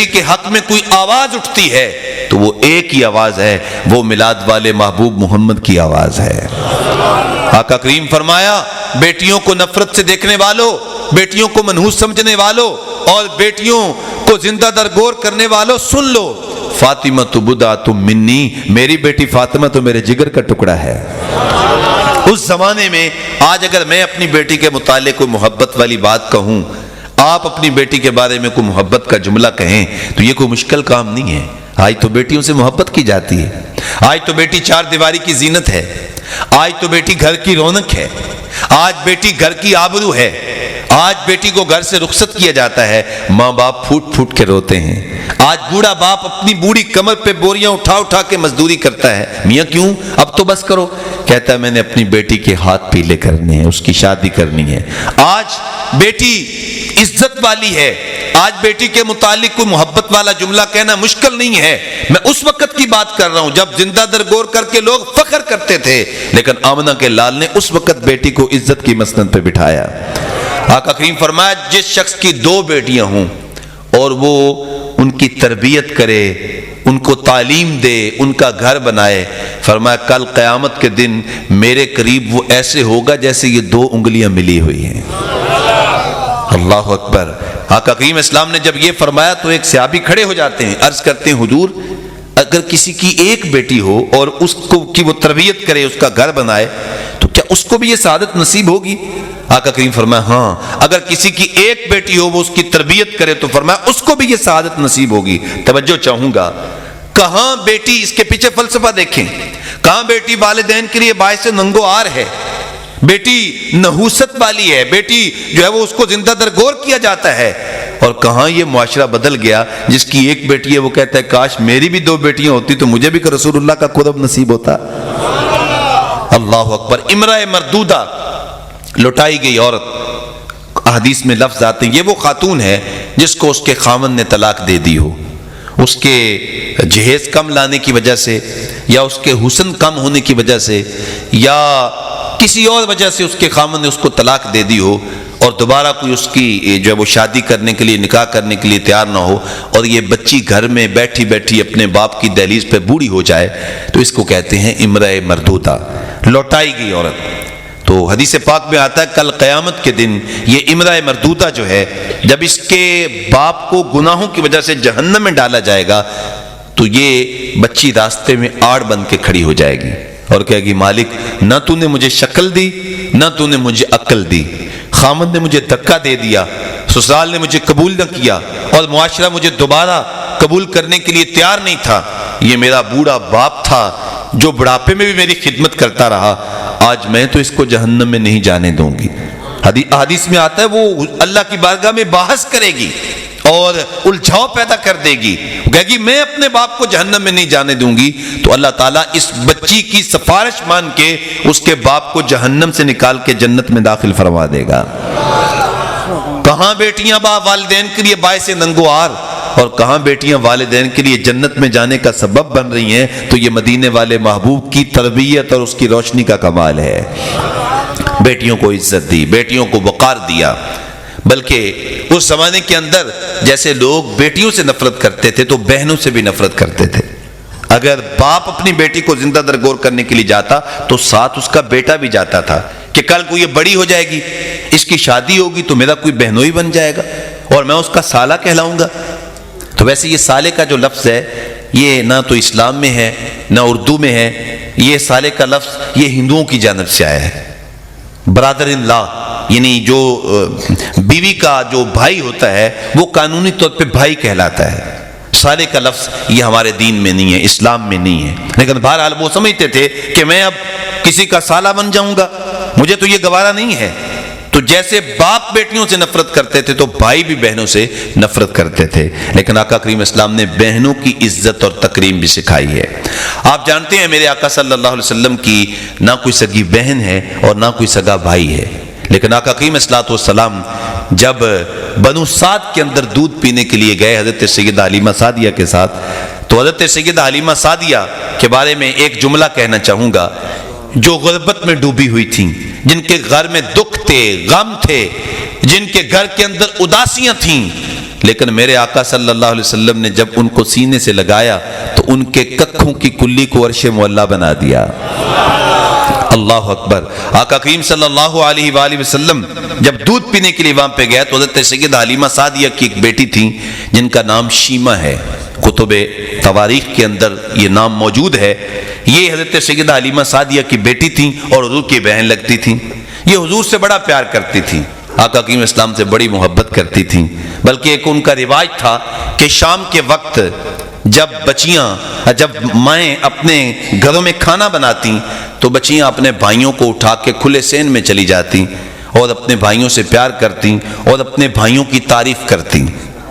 کے حق میں کوئی آواز اٹھتی ہے تو وہ ایک ہی آواز ہے، وہ میلاد والے محبوب محمد کی آواز ہے۔ آقا کریم فرمایا، بیٹیوں کو نفرت سے دیکھنے والوں، بیٹیوں کو منحوس سمجھنے والوں اور بیٹیوں کو زندہ درگور کرنے والوں سن لو، فاطمہ تو بدا تم منی، میری بیٹی فاطمہ تو میرے جگر کا ٹکڑا ہے۔ اس زمانے میں آج اگر میں اپنی بیٹی کے متعلق کوئی محبت والی بات کہوں، آپ اپنی بیٹی کے بارے میں کوئی محبت کا جملہ کہیں تو یہ کوئی مشکل کام نہیں ہے۔ آج تو بیٹیوں سے محبت کی جاتی ہے، آج تو بیٹی چار دیواری کی زینت ہے، آج تو بیٹی گھر کی رونق ہے، آج بیٹی گھر کی آبرو ہے، آج بیٹی کو گھر سے رخصت کیا جاتا ہے، ماں باپ پھوٹ پھوٹ کے روتے ہیں۔ آج بوڑھا باپ اپنی بوڑھی کمر پہ بوریاں اٹھا اٹھا کے مزدوری کرتا ہے، میاں کیوں؟ اب تو بس کرو، کہتا ہے میں نے اپنی بیٹی کے ہاتھ پیلے کرنے ہیں، اس کی شادی کرنی ہے۔ آج بیٹی عزت والی ہے، آج بیٹی کے متعلق کوئی محبت والا جملہ کہنا مشکل نہیں ہے۔ میں اس وقت کی بات کر رہا ہوں جب زندہ درگور کر کے لوگ فخر کرتے تھے، لیکن آمنہ کے لال نے اس وقت بیٹی کو عزت کی مسند پہ بٹھایا۔ آقا کریم فرمایا جس شخص کی 2 بیٹیاں ہوں اور وہ ان کی تربیت کرے، ان کو تعلیم دے، ان کا گھر بنائے، فرمایا کل قیامت کے دن میرے قریب وہ ایسے ہوگا جیسے یہ 2 انگلیاں ملی ہوئی ہیں۔ اللہ اکبر۔ آقا کریم اسلام نے جب یہ فرمایا تو ایک صحابی کھڑے ہو جاتے ہیں، عرض کرتے ہیں حضور اگر کسی کی ایک بیٹی ہو اور اس کو کی وہ تربیت کرے، اس کا گھر بنائے، تو کیا اس کو بھی یہ سعادت نصیب ہوگی؟ آقا کریم فرمایا ہاں، اگر کسی کی ایک بیٹی ہو وہ اس کی تربیت کرے تو فرمایا اس کو بھی یہ سعادت نصیب ہوگی۔ توجہ چاہوں گا، کہاں بیٹی، اس کے پیچھے فلسفہ دیکھیں، کہاں بیٹی والدین کے لیے باعث ننگو آر ہے، بیٹی نحوست والی ہے، بیٹی جو ہے وہ اس کو زندہ درگور کیا جاتا ہے، اور کہاں یہ معاشرہ بدل گیا جس کی ایک بیٹی ہے وہ کہتا ہے کاش میری بھی 2 بیٹیاں ہوتی تو مجھے بھی رسول اللہ کا قرب نصیب ہوتا۔ اللہ اکبر۔ امرأہ مردودہ، لٹائی گئی عورت، حدیث میں لفظ آتے ہیں یہ وہ خاتون ہے جس کو اس کے خاوند نے طلاق دے دی ہو، اس کے جہیز کم لانے کی وجہ سے، یا اس کے حسن کم ہونے کی وجہ سے، یا کسی اور وجہ سے اس کے خاوند نے اس کو طلاق دے دی ہو، اور دوبارہ کوئی اس کی جو ہے وہ شادی کرنے کے لیے، نکاح کرنے کے لیے تیار نہ ہو، اور یہ بچی گھر میں بیٹھی بیٹھی اپنے باپ کی دہلیز پہ بوڑھی ہو جائے، تو اس کو کہتے ہیں امرأہ مردودہ، لوٹائی گئی عورت۔ تو حدیث پاک میں آتا ہے کل قیامت کے دن یہ امرأہ مردودہ جو ہے جب اس کے باپ کو گناہوں کی وجہ سے جہنم میں ڈالا جائے گا تو یہ بچی راستے میں آڑ بن کے کھڑی ہو جائے گی اور کہے گی مالک نہ تو نے مجھے شکل دی نہ تو نے مجھے عقل دی، خامد نے مجھے دھکا دے دیا، سسرال نے مجھے قبول نہ کیا، اور معاشرہ مجھے دوبارہ قبول کرنے کے لیے تیار نہیں تھا، یہ میرا بوڑھا باپ تھا جو بڑھاپے میں بھی میری خدمت کرتا رہا، آج میں تو اس کو جہنم میں نہیں جانے دوں گی۔ حدیث میں آتا ہے وہ اللہ کی بارگاہ میں بحث کرے گی اور الجھاؤ پیدا کر دے گی، کہے گی میں اپنے باپ کو جہنم میں نہیں جانے دوں گی، تو اللہ تعالیٰ اس بچی کی سفارش مان کے اس کے باپ کو جہنم سے نکال کے جنت میں داخل فرما دے گا۔ کہاں بیٹیاں والدین کے لیے باعث ننگو آر اور کہاں بیٹیاں والدین کے لیے جنت میں جانے کا سبب بن رہی ہیں، تو یہ مدینے والے محبوب کی تربیت اور اس کی روشنی کا کمال ہے۔ بیٹیوں کو عزت دی، بیٹیوں کو وقار دیا، بلکہ اس زمانے کے اندر جیسے لوگ بیٹیوں سے نفرت کرتے تھے تو بہنوں سے بھی نفرت کرتے تھے۔ اگر باپ اپنی بیٹی کو زندہ درگور کرنے کے لیے جاتا تو ساتھ اس کا بیٹا بھی جاتا تھا کہ کل کو یہ بڑی ہو جائے گی، اس کی شادی ہوگی تو میرا کوئی بہنوئی بن جائے گا اور میں اس کا سالہ کہلاؤں گا۔ تو ویسے یہ سالے کا جو لفظ ہے یہ نہ تو اسلام میں ہے نہ اردو میں ہے، یہ سالے کا لفظ یہ ہندوؤں کی جانب سے آیا ہے۔ برادر ان لا یعنی جو بیوی کا جو بھائی ہوتا ہے وہ قانونی طور پہ بھائی کہلاتا ہے۔ سالے کا لفظ یہ ہمارے دین میں نہیں ہے، اسلام میں نہیں ہے، لیکن بہرحال وہ سمجھتے تھے کہ میں اب کسی کا سالہ بن جاؤں گا، مجھے تو یہ گوارا نہیں ہے۔ تو جیسے باپ بیٹیوں سے نفرت کرتے تھے تو بھائی بھی بہنوں سے نفرت کرتے تھے، لیکن آقا کریم اسلام نے بہنوں کی عزت اور تکریم بھی سکھائی ہے۔ آپ جانتے ہیں میرے آقا صلی اللہ علیہ وسلم کی نہ کوئی سگی بہن ہے اور نہ کوئی سگا بھائی ہے، لیکن آقا کریم الصلوۃ والسلام جب بنو سعد کے اندر دودھ پینے کے لیے گئے حضرت سیدہ حلیمہ سعدیہ کے ساتھ، تو حضرت سیدہ حلیمہ سعدیہ کے بارے میں ایک جملہ کہنا چاہوں گا، جو غربت میں ڈوبی ہوئی تھیں، جن کے گھر میں دکھ تھے، غم تھے، جن کے گھر کے اندر اداسیاں تھیں، لیکن میرے آقا صلی اللہ علیہ وسلم نے جب ان کو سینے سے لگایا تو ان کے ککھوں کی کلی کو عرش معلیٰ بنا دیا۔ اللہ اکبر۔ آقا کریم صلی اللہ علیہ وآلہ وسلم جب دودھ پینے کے لیے وہاں پہ گئے تو حضرت سیدہ حلیمہ سعدیہ کی ایک بیٹی تھی جن کا نام شیمہ ہے، کتب تواریخ کے اندر یہ نام موجود ہے۔ یہ حضرت سیدہ حلیمہ سعدیہ کی بیٹی تھیں اور حضور کی بہن لگتی تھیں۔ یہ حضور سے بڑا پیار کرتی تھیں، آقا کریم اسلام سے بڑی محبت کرتی تھیں، بلکہ ایک ان کا رواج تھا کہ شام کے وقت جب مائیں اپنے گھروں میں کھانا بناتی تو بچیاں اپنے بھائیوں کو اٹھا کے کھلے سین میں چلی جاتی اور اپنے بھائیوں سے پیار کرتی اور اپنے بھائیوں کی تعریف کرتی۔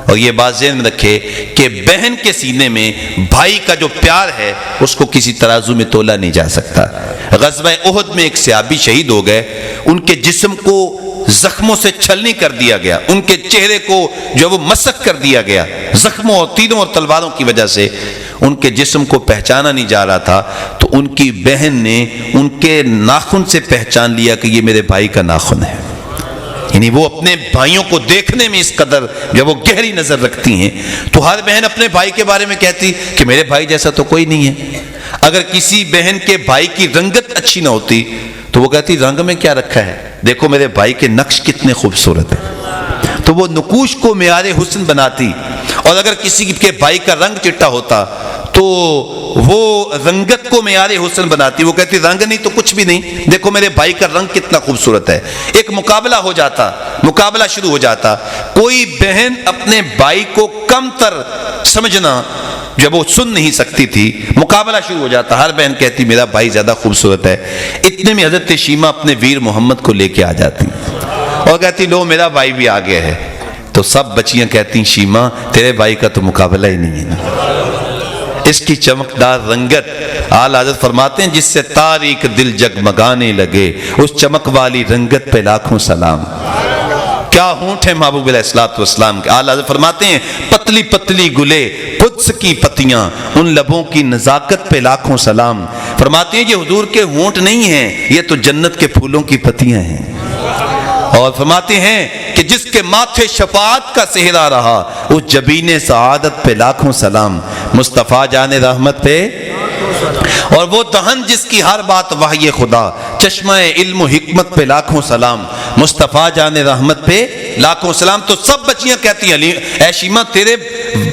اور یہ بات ذہن میں رکھے کہ بہن کے سینے میں بھائی کا جو پیار ہے اس کو کسی ترازو میں تولا نہیں جا سکتا۔ غزوہ احد میں ایک صحابی شہید ہو گئے، ان کے جسم کو زخموں سے چھلنی کر دیا گیا، ان کے چہرے کو جو وہ مسخ کر دیا گیا زخموں اور تیروں اور تلواروں کی وجہ سے، ان کے جسم کو پہچانا نہیں جا رہا تھا، تو ان کی بہن نے ان کے ناخن سے پہچان لیا کہ یہ میرے بھائی کا ناخن ہے۔ یعنی وہ اپنے بھائیوں کو دیکھنے میں اس قدر جب وہ گہری نظر رکھتی ہیں، تو ہر بہن اپنے بھائی کے بارے میں کہتی کہ میرے بھائی جیسا تو کوئی نہیں ہے۔ اگر کسی بہن کے بھائی کی رنگت اچھی نہ ہوتی تو وہ کہتی رنگ میں کیا رکھا ہے، دیکھو میرے بھائی کے نقش کتنے خوبصورت ہیں، تو وہ نقوش کو معیار حسن بناتی۔ اور اگر کسی کے بھائی کا رنگ چٹا ہوتا تو وہ رنگت کو معیار حسن بناتی، وہ کہتی رنگ نہیں تو کچھ بھی نہیں، دیکھو میرے بھائی کا رنگ کتنا خوبصورت ہے۔ ایک مقابلہ ہو جاتا، مقابلہ شروع ہو جاتا، کوئی بہن اپنے بھائی کو کم تر سمجھنا جب وہ سن نہیں سکتی تھی، مقابلہ شروع ہو جاتا، ہر بہن کہتی میرا بھائی زیادہ خوبصورت ہے۔ اتنے میں حضرت شیمہ اپنے ویر محمد کو لے کے آ جاتی اور کہتی لو میرا بھائی بھی آ گیا ہے، تو سب بچیاں کہتی شیمہ تیرے بھائی کا تو مقابلہ ہی نہیں ہے نا، اس کی چمکدار رنگت۔ اعلیٰ حضرت فرماتے ہیں جس سے تاریک دل جگمگانے لگے، اس چمک والی رنگت پہ لاکھوں سلام۔ کیا ہونٹ ہے محبوب علیہ الصلوۃ والسلام کے۔ اعلیٰ حضرت فرماتے ہیں پتلی پتلی گلے قدس کی پتیاں، ان لبوں کی نزاکت پہ لاکھوں سلام۔ فرماتے ہیں یہ حضور کے ہونٹ نہیں ہیں، یہ تو جنت کے پھولوں کی پتیاں ہیں۔ اور فرماتے ہیں کہ جس کے ماتھے شفاعت کا صحرا رہا، اس جبین سعادت پہ لاکھوں سلام۔ مصطفیٰ جان رحمت پہ، اور وہ دہن جس کی ہر بات وحی خدا، چشمہ علم و حکمت پہ لاکھوں سلام۔ مصطفیٰ جان رحمت پہ لاکھوں سلام۔ تو سب بچیاں کہتی ہیں اے شیمہ تیرے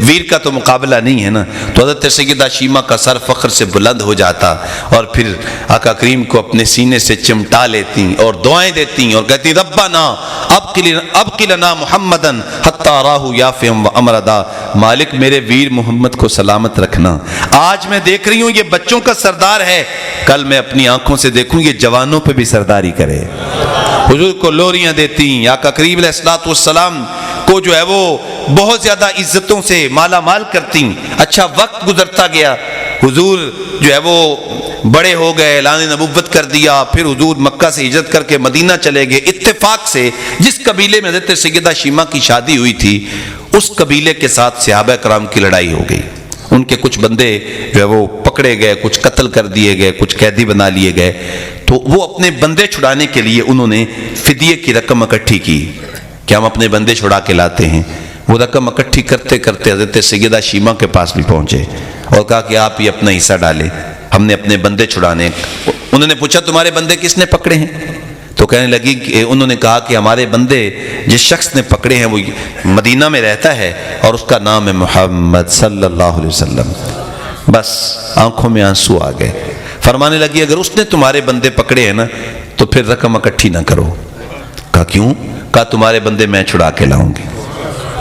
ویر کا تو مقابلہ نہیں ہے نا، تو حضرت سیدہ شیمہ کا سر فخر سے بلند ہو جاتا اور پھر آقا کریم کو اپنے سینے سے چمٹا لیتی اور دعائیں دیتی اور کہتی ربنا ابقِ لنا محمدن حتی راہ یافعا و امردا، مالک میرے ویر محمد کو سلامت رکھنا، آج میں دیکھ رہی ہوں یہ بچوں کا سردار ہے، کل میں اپنی آنکھوں سے دیکھوں یہ جوانوں پہ بھی سرداری کرے۔ حضور کو لوریاں دیتی، آقا کریم علیہ الصلوۃ والسلام کو جو ہے وہ بہت زیادہ عزتوں سے مالا مال کرتی۔ اچھا وقت گزرتا گیا، حضور جو ہے وہ بڑے ہو گئے، اعلان نبوت کر دیا، پھر حضور مکہ سے ہجرت کر کے مدینہ چلے گئے۔ اتفاق سے جس قبیلے میں حضرت سیدہ شیمہ کی شادی ہوئی تھی اس قبیلے کے ساتھ صحابہ کرام کی لڑائی ہو گئی، ان کے کچھ بندے جو ہے وہ پکڑے گئے، کچھ قتل کر دیے گئے، کچھ قیدی بنا لیے گئے، تو وہ اپنے بندے چھڑانے کے لیے انہوں نے فدیے کی رقم اکٹھی کی کہ ہم اپنے بندے چھڑا کے لاتے ہیں۔ وہ رقم اکٹھی کرتے کرتے حضرت سیدہ شیمہ کے پاس بھی پہنچے اور کہا کہ آپ یہ اپنا حصہ ڈالیں، ہم نے اپنے بندے چھڑانے۔ انہوں نے پوچھا تمہارے بندے کس نے پکڑے ہیں؟ تو کہنے لگی کہ انہوں نے کہا کہ ہمارے بندے جس شخص نے پکڑے ہیں وہ مدینہ میں رہتا ہے اور اس کا نام ہے محمد صلی اللہ علیہ وسلم۔ بس آنکھوں میں آنسو آ گئے، فرمانے لگی اگر اس نے تمہارے بندے پکڑے ہیں نا تو پھر رقم اکٹھی نہ کرو۔ کہا کیوں؟ کہا تمہارے بندے میں چھڑا کے لاؤں گی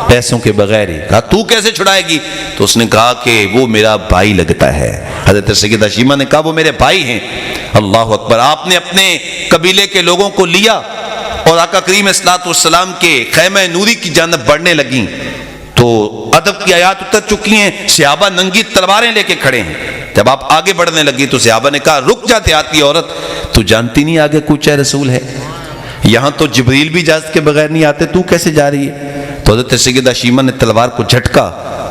پیسوں کے بغیر ہی۔ کہا تو کیسے چھڑائے گی؟ تو اس نے کہا کہ وہ میرا بھائی لگتا ہے۔ حضرت سیدہ شیمہ نے کہا وہ میرے بھائی ہیں۔ اللہ اکبر۔ آپ نے اپنے قبیلے کے لوگوں کو لیا اور آقا کریم صلی اللہ علیہ کے خیمہ نوری کی جانب بڑھنے لگیں تو ادب کی آیات اتر چکی ہیں، صحابہ ننگی تلواریں لے کے کھڑے ہیں۔ جب آپ آگے بڑھنے لگی تو صحابہ نے کہا رک جاتے آتی عورت، تو جانتی نہیں آگے کوچہ رسول ہے، یہاں تو جبریل بھی اجازت کے بغیر نہیں آتے، تو کیسے جا رہی ہے؟ تو حضرت سیدہ شیمہ نے تلوار کو جھٹکا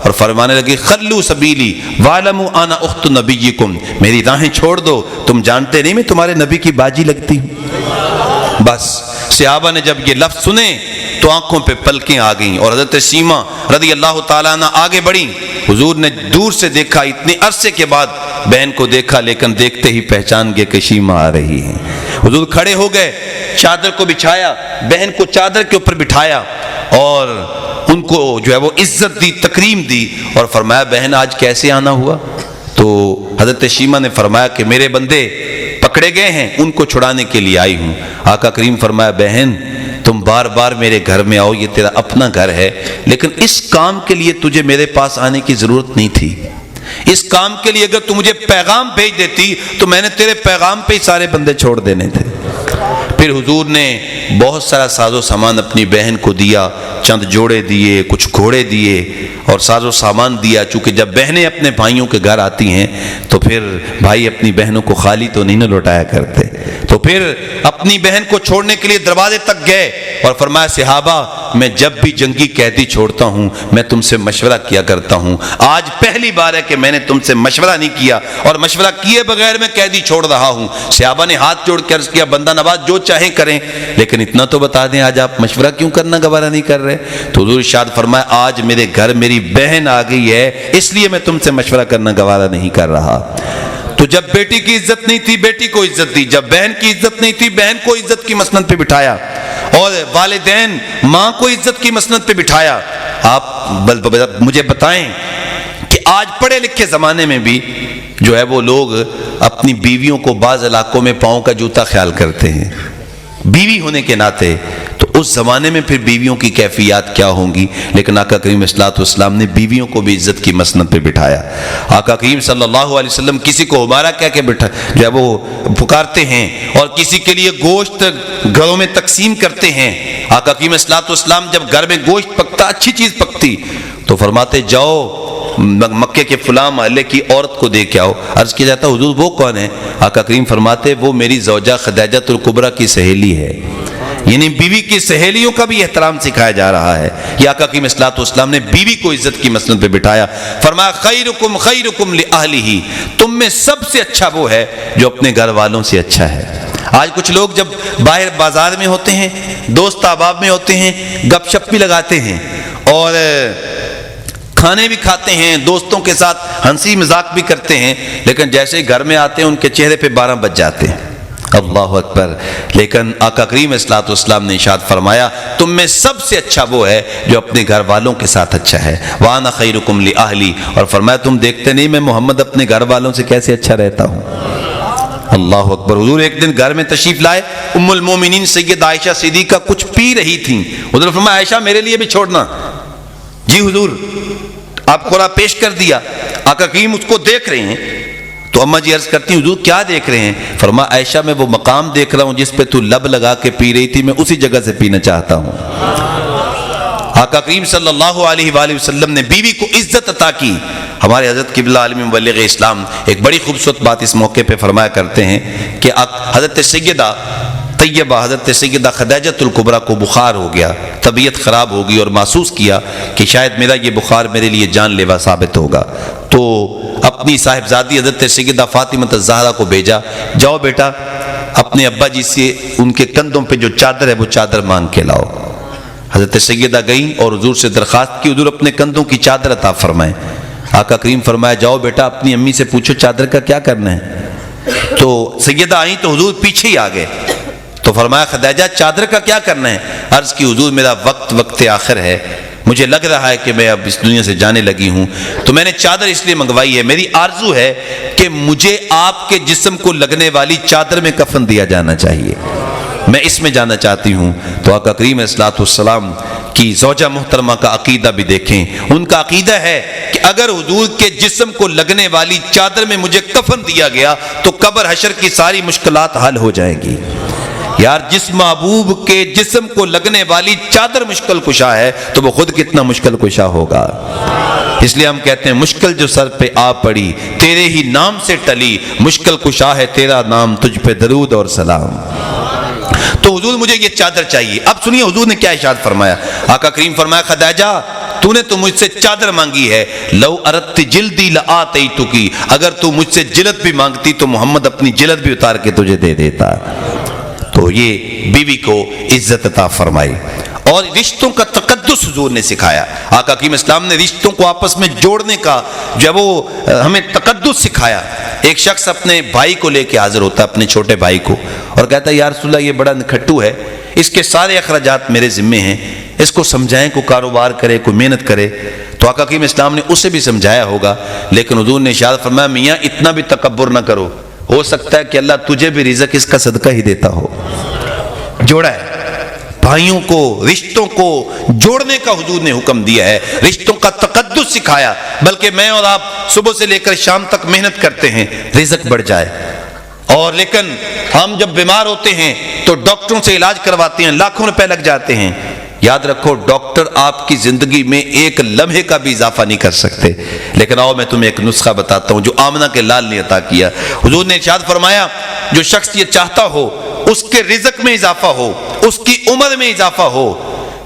اور فرمانے لگی خلو سبیلی وَاعْلَمُوا أَنَا أُخْتُ نَبِيِّكُمْ، میری راہیں چھوڑ دو، تم جانتے نہیں میں تمہارے نبی کی باجی لگتی ہوں۔ بس صحابہ نے جب یہ لفظ سنے تو آنکھوں پہ پلکیں آ گئیں اور حضرت سیما رضی اللہ تعالیٰ عنہ آگے بڑھیں. حضور نے دور سے دیکھا، اتنے عرصے کے بعد بہن کو دیکھا، لیکن دیکھتے ہی پہچان گئے کہ سیما آ رہی ہیں. حضور کھڑے ہو گئے، چادر کو بچھایا، بہن کو چادر کے اوپر بٹھایا اور ان کو جو ہے وہ عزت دی، تکریم دی اور فرمایا بہن آج کیسے آنا ہوا؟ تو حضرت شیما نے فرمایا کہ میرے بندے پکڑے گئے ہیں، ان کو چھڑانے کے لیے آئی ہوں. آقا کریم فرمایا بہن تم بار بار میرے گھر میں آؤ، یہ تیرا اپنا گھر ہے، لیکن اس کام کے لیے تجھے میرے پاس آنے کی ضرورت نہیں تھی. اس کام کے لیے اگر تو مجھے پیغام بھیج دیتی تو میں نے تیرے پیغام پہ ہی سارے بندے چھوڑ دینے تھے. پھر حضور نے بہت سارا ساز و سامان اپنی بہن کو دیا، چند جوڑے دیے، کچھ گھوڑے دیے اور ساز و سامان دیا. چونکہ جب بہنیں اپنے بھائیوں کے گھر آتی ہیں تو پھر بھائی اپنی بہنوں کو خالی تو نہیں نہ لوٹایا کرتے. تو پھر اپنی بہن کو چھوڑنے کے لیے دروازے تک گئے اور فرمایا صحابہ میں جب بھی جنگی قیدی چھوڑتا ہوں میں تم سے مشورہ کیا کرتا ہوں، آج پہلی بار ہے کہ میں نے تم سے مشورہ نہیں کیا اور مشورہ کیے بغیر میں قیدی چھوڑ رہا ہوں. صحابہ نے ہاتھ جوڑ کے عرض کیا بندہ نواز جو چاہیں کریں، لیکن اتنا تو بتا دیں آج آپ مشورہ کیوں کرنا گوارا نہیں کر رہے؟ تو حضور ارشاد فرمایا آج میرے گھر میری بہن آ گئی ہے، اس لیے میں تم سے مشورہ کرنا گوارا نہیں کر رہا. تو جب بیٹی کی عزت نہیں تھی بیٹی کو عزت دی، جب بہن کی عزت نہیں تھی بہن کو عزت کی مسند پہ بٹھایا اور والدین ماں کو عزت کی مسند پہ بٹھایا. آپ مجھے بتائیں کہ آج پڑھے لکھے زمانے میں بھی جو ہے وہ لوگ اپنی بیویوں کو بعض علاقوں میں پاؤں کا جوتا خیال کرتے ہیں بیوی ہونے کے ناطے. تو اس زمانے میں پھر بیویوں کی کیفیات کیا ہوں گی؟ لیکن آقا کریم صلی اللہ علیہ وسلم نے بیویوں کو بھی عزت کی مسند پہ بٹھایا. آقا کریم صلی اللہ علیہ وسلم کسی کو ہمارا کہہ کے بٹھا جو ہے وہ پکارتے ہیں اور کسی کے لیے گوشت گھروں میں تقسیم کرتے ہیں. آقا کریم صلی اللہ علیہ وسلم جب گھر میں گوشت پکتا، اچھی چیز پکتی تو فرماتے جاؤ مکے کے فلاں محلے کی عورت کو دے کے آؤ. عرض کیا جاتا حضور وہ کون ہے؟ آقا کریم فرماتے وہ میری زوجہ خدیجہ الکبریٰ کی سہیلی ہے. یعنی بیوی کی سہیلیوں کا بھی احترام سکھایا جا رہا ہے. یہ آقا کریم صلی اللہ علیہ وسلم نے بیوی کو عزت کی مسند پہ بٹھایا. فرمایا خیرکم خیرکم لأہلہ، تم میں سب سے اچھا وہ ہے جو اپنے گھر والوں سے اچھا ہے. آج کچھ لوگ جب باہر بازار میں ہوتے ہیں، دوست احباب میں ہوتے ہیں، گپ شپ بھی لگاتے ہیں اور کھانے بھی کھاتے ہیں، دوستوں کے ساتھ ہنسی مذاق بھی کرتے ہیں، لیکن جیسے ہی گھر میں آتے ہیں ان کے چہرے پہ 12 بج جاتے ہیں. اللہ اکبر. لیکن آقا کریم صلی اللہ علیہ وسلم نے ارشاد فرمایا تم میں سب سے اچھا وہ ہے جو اپنے گھر والوں کے ساتھ اچھا ہے. وَأَنَا خَيْرُكُمْ لِأَهْلِي، اور فرمایا تم دیکھتے نہیں میں محمد اپنے گھر والوں سے کیسے اچھا رہتا ہوں. اللہ اکبر. حضور ایک دن گھر میں تشریف لائے، ام المومنین سید عائشہ صدیقہ کچھ پی رہی تھیں. حضور فرمایا عائشہ میرے لیے بھی چھوڑنا. جی حضور. آپ کو پیش کر دیا. آقا کریم اس کو دیکھ رہے ہیں تو اماں جی عرض کرتی ہیں حضور کیا دیکھ رہے ہیں؟ فرمایا عائشہ میں وہ مقام دیکھ رہا ہوں جس پہ تو لب لگا کے پی رہی تھی، میں اسی جگہ سے پینا چاہتا ہوں. آقا کریم صلی اللہ علیہ وآلہ وسلم نے بیوی کو عزت عطا کی. ہمارے حضرت قبلہ عالم مبلغ اسلام ایک بڑی خوبصورت بات اس موقع پہ فرمایا کرتے ہیں کہ حضرت سیدہ طیبہ حضرت سیدہ خدیجہ الکبریٰ کو بخار ہو گیا، طبیعت خراب ہو گئی اور محسوس کیا کہ شاید میرا یہ بخار میرے لیے جان لیوا ثابت ہوگا. تو اپنی صاحبزادی حضرت سیدہ فاطمہ الزہرا کو بھیجا، جاؤ بیٹا اپنے ابا جی سے ان کے کندھوں پہ جو چادر ہے وہ چادر مانگ کے لاؤ. حضرت سیدہ گئیں اور حضور سے درخواست کی حضور اپنے کندھوں کی چادر عطا فرمائیں. آقا کریم فرمایا جاؤ بیٹا اپنی امی سے پوچھو چادر کا کیا کرنا ہے. تو سیدہ آئیں تو حضور پیچھے ہی آ گئے. تو فرمایا خدیجہ چادر کا کیا کرنا ہے؟ عرض کی حضور میرا وقت آخر ہے، مجھے لگ رہا ہے کہ میں اب اس دنیا سے جانے لگی ہوں، تو میں نے چادر اس لیے منگوائی ہے، میری آرزو ہے کہ مجھے آپ کے جسم کو لگنے والی چادر میں کفن دیا جانا چاہیے، میں اس میں جانا چاہتی ہوں. تو آقا کریم علیہ الصلوۃ والسلام کی زوجہ محترمہ کا عقیدہ بھی دیکھیں. ان کا عقیدہ ہے کہ اگر حضور کے جسم کو لگنے والی چادر میں مجھے کفن دیا گیا تو قبر حشر کی ساری مشکلات حل ہو جائیں گی. یار جس محبوب کے جسم کو لگنے والی چادر مشکل کشا ہے تو وہ خود کتنا مشکل کشا ہوگا. اس لیے ہم کہتے ہیں مشکل جو سر پہ آ پڑی تیرے ہی نام سے ٹلی، مشکل کشا ہے تیرا نام تجھ پہ درود اور سلام. تو حضور مجھے یہ چادر چاہیے. اب سنیے حضور نے کیا ارشاد فرمایا. آقا کریم فرمایا خدیجہ تو نے تو مجھ سے چادر مانگی ہے، لو اردت جلدی لآتیتکی، اگر تو مجھ سے جلد بھی مانگتی تو محمد اپنی جلد بھی اتار کے تجھے دے دیتا. تو یہ بیوی کو عزت عطا فرمائی. اور رشتوں کا تقدس حضور نے سکھایا. آقا حکیم اسلام نے رشتوں کو آپس میں جوڑنے کا جب وہ ہمیں تقدس سکھایا. ایک شخص اپنے بھائی کو لے کے حاضر ہوتا ہے، اپنے چھوٹے بھائی کو، اور کہتا ہے یا رسول اللہ یہ بڑا نکھٹو ہے، اس کے سارے اخراجات میرے ذمے ہیں، اس کو سمجھائیں کوئی کاروبار کرے، کوئی محنت کرے. تو آقا حکیم اسلام نے اسے بھی سمجھایا ہوگا، لیکن حضور نے ارشاد فرمایا میاں اتنا بھی تکبر نہ کرو، ہو سکتا ہے کہ اللہ تجھے بھی رزق اس کا صدقہ ہی دیتا ہو. جوڑا ہے بھائیوں کو، رشتوں کو جوڑنے کا حضور نے حکم دیا ہے، رشتوں کا تقدس سکھایا. بلکہ میں اور آپ صبح سے لے کر شام تک محنت کرتے ہیں رزق بڑھ جائے، اور لیکن ہم جب بیمار ہوتے ہیں تو ڈاکٹروں سے علاج کرواتے ہیں، لاکھوں روپے لگ جاتے ہیں. یاد رکھو ڈاکٹر آپ کی زندگی میں ایک لمحے کا بھی اضافہ نہیں کر سکتے. لیکن آؤ میں تمہیں ایک نسخہ بتاتا ہوں جو آمنہ کے لال نے عطا کیا. حضور نے ارشاد فرمایا جو شخص یہ چاہتا ہو اس کے رزق میں اضافہ ہو، اس کی عمر میں اضافہ ہو،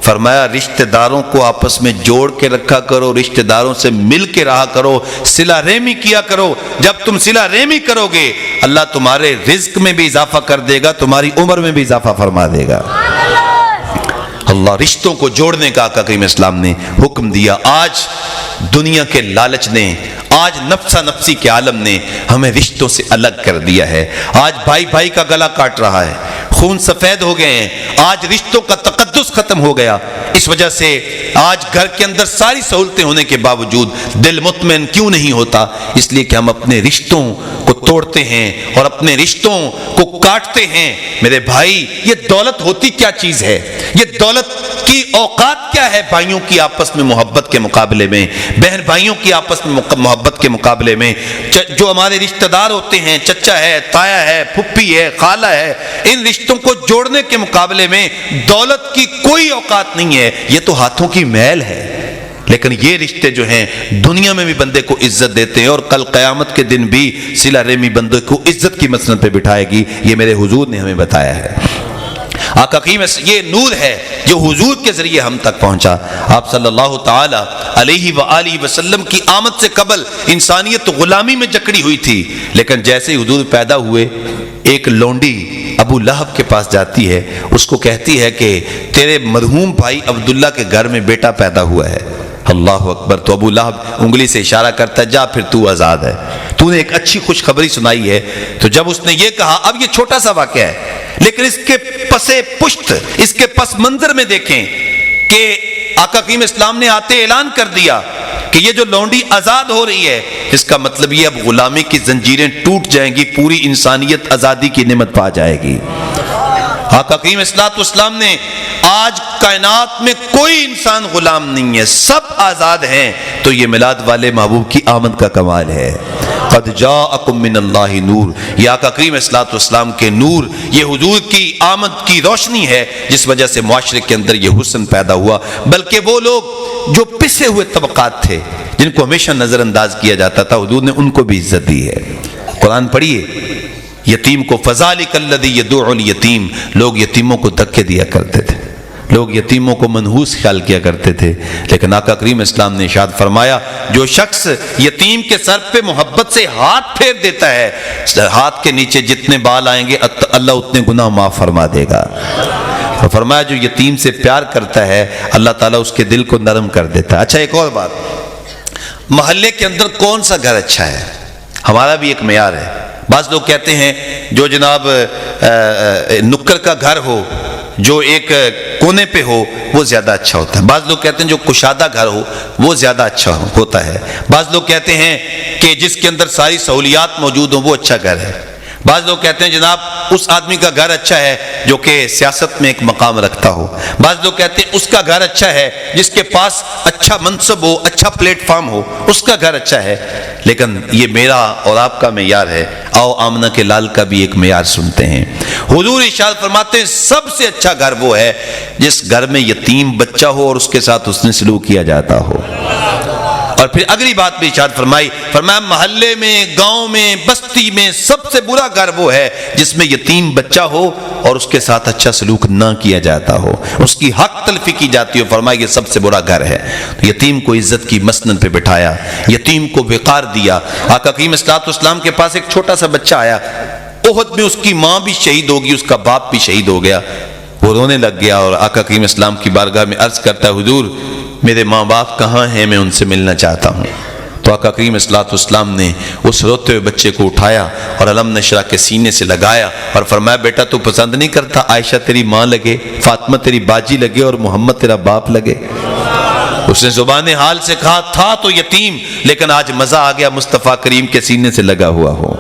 فرمایا رشتہ داروں کو آپس میں جوڑ کے رکھا کرو، رشتہ داروں سے مل کے رہا کرو، صلہ رحمی کیا کرو. جب تم صلہ رحمی کرو گے اللہ تمہارے رزق میں بھی اضافہ کر دے گا، تمہاری عمر میں بھی اضافہ فرما دے گا. اللہ رشتوں کو جوڑنے کا آقا کریم اسلام نے حکم دیا. آج دنیا کے لالچ نے، آج نفسا نفسی کے عالم نے ہمیں رشتوں سے الگ کر دیا ہے. آج بھائی بھائی کا گلا کاٹ رہا ہے، خون سفید ہو گئے ہیں، آج رشتوں کا تقدس ختم ہو گیا. اس وجہ سے آج گھر کے اندر ساری سہولتیں ہونے کے باوجود دل مطمئن کیوں نہیں ہوتا؟ اس لیے کہ ہم اپنے رشتوں کو توڑتے ہیں اور اپنے رشتوں کو کاٹتے ہیں. میرے بھائی یہ دولت ہوتی کیا چیز ہے؟ یہ دولت کی اوقات کیا ہے؟ بھائیوں کی آپس میں محبت کے مقابلے میں، بہن بھائیوں کی آپس میں محبت کے مقابلے میں، جو ہمارے رشتہ دار ہوتے ہیں، چچا ہے، تایا ہے، پھپھی ہے، خالہ ہے، ان رشتوں کو جوڑنے کے مقابلے میں دولت کی کوئی اوقات نہیں ہے. یہ تو ہاتھوں کی میل ہے. لیکن یہ رشتے جو ہیں دنیا میں بھی بندے کو عزت دیتے ہیں، اور کل قیامت کے دن بھی صلہ رحمی بندے کو عزت کی مسند پہ بٹھائے گی. یہ میرے حضور نے ہمیں بتایا ہے. آقا کریم یہ نور ہے جو حضور کے ذریعے ہم تک پہنچا. آپ صلی اللہ تعالی علیہ وآلہ وسلم کی آمد سے قبل انسانیت غلامی میں جکڑی ہوئی تھی، لیکن جیسے ہی حضور پیدا ہوئے ایک لونڈی ابو لہب کے پاس جاتی ہے، اس کو کہتی ہے کہ تیرے مرحوم بھائی عبداللہ کے گھر میں بیٹا پیدا ہوا ہے. اللہ اکبر. تو ابو لہب انگلی سے اشارہ کرتا ہے جا پھر تو آزاد ہے، تو نے ایک اچھی خوشخبری سنائی ہے. تو جب اس نے یہ کہا، اب یہ چھوٹا سا واقعہ ہے لیکن اس کے پس پشت، اس کے پس منظر میں دیکھیں کہ آقا کریم اسلام نے آتے اعلان کر دیا کہ یہ جو لونڈی آزاد ہو رہی ہے، اس کا مطلب یہ اب غلامی کی زنجیریں ٹوٹ جائیں گی، پوری انسانیت آزادی کی نعمت پا جائے گی. آقا کریم اسلام نے آج کائنات میں کوئی انسان غلام نہیں ہے، سب آزاد ہیں. تو یہ میلاد والے محبوب کی آمد کا کمال ہے. قد جاءکم من اللہ نور، یہ آقا کریم اسلام کے نور، یہ حضور کی آمد کی روشنی ہے جس وجہ سے معاشرے کے اندر یہ حسن پیدا ہوا. بلکہ وہ لوگ جو پسے ہوئے طبقات تھے، جن کو ہمیشہ نظر انداز کیا جاتا تھا، حضور نے ان کو بھی عزت دی ہے. قرآن پڑھیے، یتیم کو فذالک الذی یدعو الیتیم، لوگ یتیموں کو دھکے دیا کرتے تھے، لوگ یتیموں کو منحوس خیال کیا کرتے تھے. لیکن آقا کریم اسلام نے ارشاد فرمایا جو شخص یتیم کے سر پہ محبت سے ہاتھ پھیر دیتا ہے، ہاتھ کے نیچے جتنے بال آئیں گے اللہ اتنے گناہ معاف فرما دے گا. اور فرمایا جو یتیم سے پیار کرتا ہے اللہ تعالیٰ اس کے دل کو نرم کر دیتا ہے. اچھا ایک اور بات، محلے کے اندر کون سا گھر اچھا ہے؟ ہمارا بھی ایک معیار ہے. بعض لوگ کہتے ہیں جو جناب نکر کا گھر ہو، جو ایک کونے پہ ہو، وہ زیادہ اچھا ہوتا ہے. بعض لوگ کہتے ہیں جو کشادہ گھر ہو وہ زیادہ اچھا ہوتا ہے. بعض لوگ کہتے ہیں کہ جس کے اندر ساری سہولیات موجود ہوں وہ اچھا گھر ہے. بعض لوگ کہتے ہیں جناب اس آدمی کا گھر اچھا ہے جو کہ سیاست میں ایک مقام رکھتا ہو. بعض لوگ کہتے ہیں اس کا گھر اچھا ہے جس کے پاس اچھا منصب ہو، اچھا پلیٹ فارم ہو، اس کا گھر اچھا ہے. لیکن یہ میرا اور آپ کا معیار ہے. آؤ آمنہ کے لال کا بھی ایک معیار سنتے ہیں. حضور ارشاد فرماتے ہیں سب سے اچھا گھر وہ ہے جس گھر میں یتیم بچہ ہو اور اس کے ساتھ اس نے سلوک کیا جاتا ہو. اور پھر اگلی بات بھی ارشاد فرمایا محلے میں، گاؤں میں، بستی میں سب سے برا گھر وہ ہے جس میں یتیم بچہ ہو اور اس کے ساتھ اچھا سلوک نہ کیا جاتا ہو، اس کی حق تلفی کی جاتی ہو. فرمایا یہ سب سے برا گھر ہے. تو یتیم کو عزت کی مسند پہ بٹھایا، یتیم کو وقار دیا. آقا کریم اسلام کے پاس ایک چھوٹا سا بچہ آیا. احد میں اس کی ماں بھی شہید ہوگی، اس کا باپ بھی شہید ہو گیا. وہ رونے لگ گیا اور آقا کریم اسلام کی بارگاہ میں عرض کرتا ہے حضور میرے ماں باپ کہاں ہیں، میں ان سے ملنا چاہتا ہوں۔ تو آقا کریم اسلام نے اس روتے ہوئے بچے کو اٹھایا اور علم نشرہ کے سینے سے لگایا اور فرمایا بیٹا تو پسند نہیں کرتا عائشہ تیری ماں لگے، فاطمہ تیری باجی لگے اور محمد تیرا باپ لگے؟ اس نے زبان حال سے کہا تھا تو یتیم، لیکن آج مزہ آ گیا مصطفیٰ کریم کے سینے سے لگا ہوا ہو۔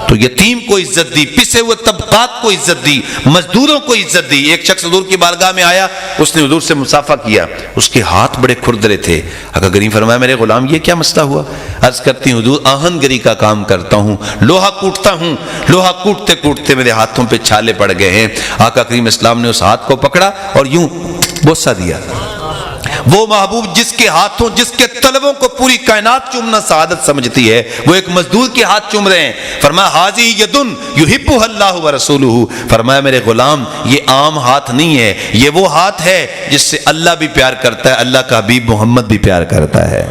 تو یتیم کو عزت دی، پسے ہوئے طبقات کو عزت دی، مزدوروں کو عزت دی۔ ایک شخص حضور کی بارگاہ میں آیا، اس نے حضور سے مصافحہ کیا، اس کے ہاتھ بڑے کھردرے تھے۔ آقا کریم فرمایا میرے غلام یہ کیا مسئلہ ہوا؟ عرض کرتی حضور آہن گری کا کام کرتا ہوں، لوہا کوٹتا ہوں، لوہا کوٹتے کوٹتے میرے ہاتھوں پہ چھالے پڑ گئے ہیں۔ آقا کریم اسلام نے اس ہاتھ کو پکڑا اور یوں بوسہ دیا۔ وہ محبوب جس کے ہاتھوں، جس کے طلبوں کو پوری کائنات چومنا سعادت سمجھتی ہے، وہ ایک مزدور کے ہاتھ چوم رہے ہیں۔ فرمایا حاذی یدن یحبھا اللہ ورسولہ، فرمایا میرے غلام یہ عام ہاتھ نہیں ہے، یہ وہ ہاتھ ہے جس سے اللہ بھی پیار کرتا ہے، اللہ کا حبیب محمد بھی پیار کرتا ہے۔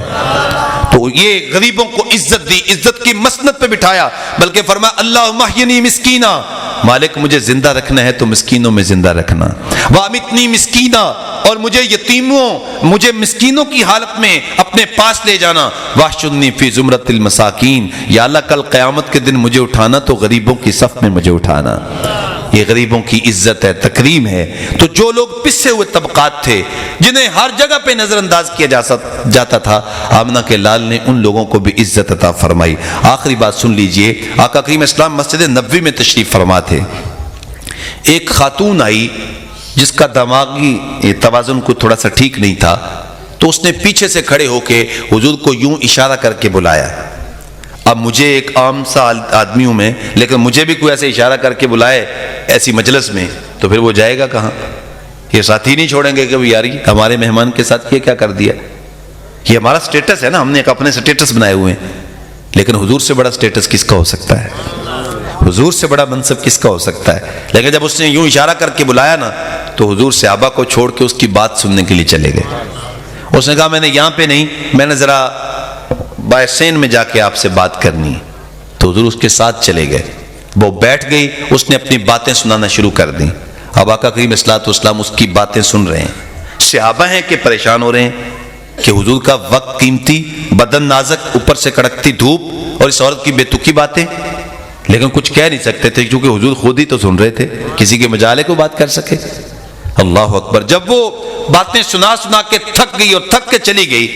تو یہ غریبوں کو عزت دی، عزت کی مسند پہ بٹھایا، بلکہ فرمایا اللہم احینی مسکینا، مالک مجھے زندہ رکھنا ہے تو مسکینوں میں زندہ رکھنا، وامتنی مسکینا، اور مجھے یتیموں، مجھے مسکینوں کی حالت میں اپنے پاس لے جانا، واحشرنی فی زمرۃ المساکین، یا اللہ کل قیامت کے دن مجھے اٹھانا تو غریبوں کی صف میں مجھے اٹھانا۔ یہ غریبوں کی عزت ہے، تکریم ہے۔ تو جو لوگ پسے ہوئے طبقات تھے جنہیں ہر جگہ پہ نظر انداز کیا جاتا تھا، آمنہ کے لال نے ان لوگوں کو بھی عزت عطا فرمائی۔ آخری بات سن لیجئے، آقا کریم اسلام مسجد نبوی میں تشریف فرما تھے۔ ایک خاتون آئی جس کا دماغی توازن کو تھوڑا سا ٹھیک نہیں تھا، تو اس نے پیچھے سے کھڑے ہو کے حضور کو یوں اشارہ کر کے بلایا۔ اب مجھے ایک عام سا آدمی ہوں میں، لیکن مجھے بھی کوئی ایسے اشارہ کر کے بلائے ایسی مجلس میں تو پھر وہ جائے گا کہاں؟ یہ ساتھی نہیں چھوڑیں گے کہ یاری ہمارے مہمان کے ساتھ یہ کیا کر دیا۔ یہ ہمارا سٹیٹس ہے نا، ہم نے ایک اپنے سٹیٹس بنائے ہوئے ہیں، لیکن حضور سے بڑا سٹیٹس کس کا ہو سکتا ہے؟ حضور سے بڑا منصب کس کا ہو سکتا ہے؟ لیکن جب اس نے یوں اشارہ کر کے بلایا نا، تو حضور صحابہ کو چھوڑ کے اس کی بات سننے کے لیے چلے گئے۔ اس نے کہا میں نے یہاں پہ نہیں، میں نے ذرا بائسین میں جا کے آپ سے بات کرنی، تو حضور اس کے ساتھ چلے گئے۔ وہ بیٹھ گئی، اس نے اپنی باتیں سنانا شروع کر دیں۔ اب آقا کریم اسلام اس کی باتیں سن رہے ہیں۔ صحابہ ہیں کہ پریشان ہو رہے ہیں کہ حضور کا وقت قیمتی، بدن نازک، اوپر سے کڑکتی دھوپ، اور اس عورت کی بے تکی باتیں، لیکن کچھ کہہ نہیں سکتے تھے کیونکہ حضور خود ہی تو سن رہے تھے، کسی کے مجالے کو بات کر سکے۔ اللہ اکبر۔ جب وہ باتیں سنا سنا کے تھک گئی اور تھک کے چلی گئی،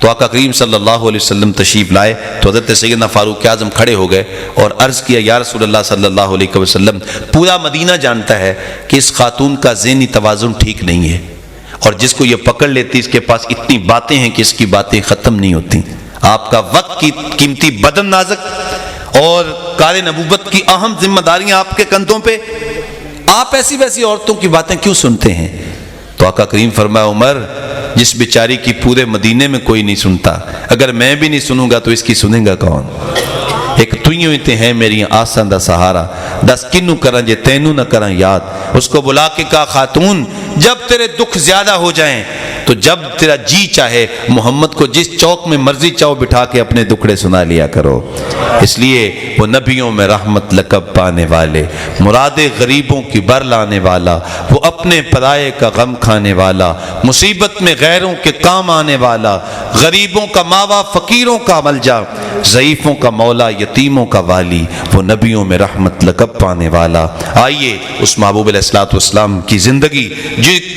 تو آقا کریم صلی اللہ علیہ وسلم تشریف لائے تو حضرت سیدنا فاروق اعظم کھڑے ہو گئے اور عرض کیا یا رسول اللہ صلی اللہ علیہ وسلم، پورا مدینہ جانتا ہے کہ اس خاتون کا ذہنی توازن ٹھیک نہیں ہے، اور جس کو یہ پکڑ لیتی اس کے پاس اتنی باتیں ہیں کہ اس کی باتیں ختم نہیں ہوتی۔ آپ کا وقت کی قیمتی، بدن نازک، اور کار نبوت کی اہم ذمہ داریاں آپ کے کندھوں پہ، آپ ایسی ویسی عورتوں کی باتیں کیوں سنتے ہیں؟ تو آقا کریم فرمایا عمر، جس بیچاری کی پورے مدینے میں کوئی نہیں سنتا، اگر میں بھی نہیں سنوں گا تو اس کی سنے گا کون؟ ایک توئیوں تے ہیں میری آسان دا سہارا، دس کنوں کرن جے تینوں نہ کرن یاد۔ اس کو بلا کے کہا خاتون، جب تیرے دکھ زیادہ ہو جائیں تو جب تیرا جی چاہے محمد کو جس چوک میں مرضی چاہو بٹھا کے اپنے دکھڑے سنا لیا کرو۔ اس لیے وہ نبیوں میں رحمت لقب پانے والے، مراد غریبوں کی بر لانے والا، وہ اپنے پرائے کا غم کھانے والا، مصیبت میں غیروں کے کام آنے والا، غریبوں کا ماوا، فقیروں کا ملجا، ضعیفوں کا مولا، یتیموں کا والی، وہ نبیوں میں رحمت لقب پانے والا۔ آئیے اس محبوب علیہ الصلوۃ والسلام کی زندگی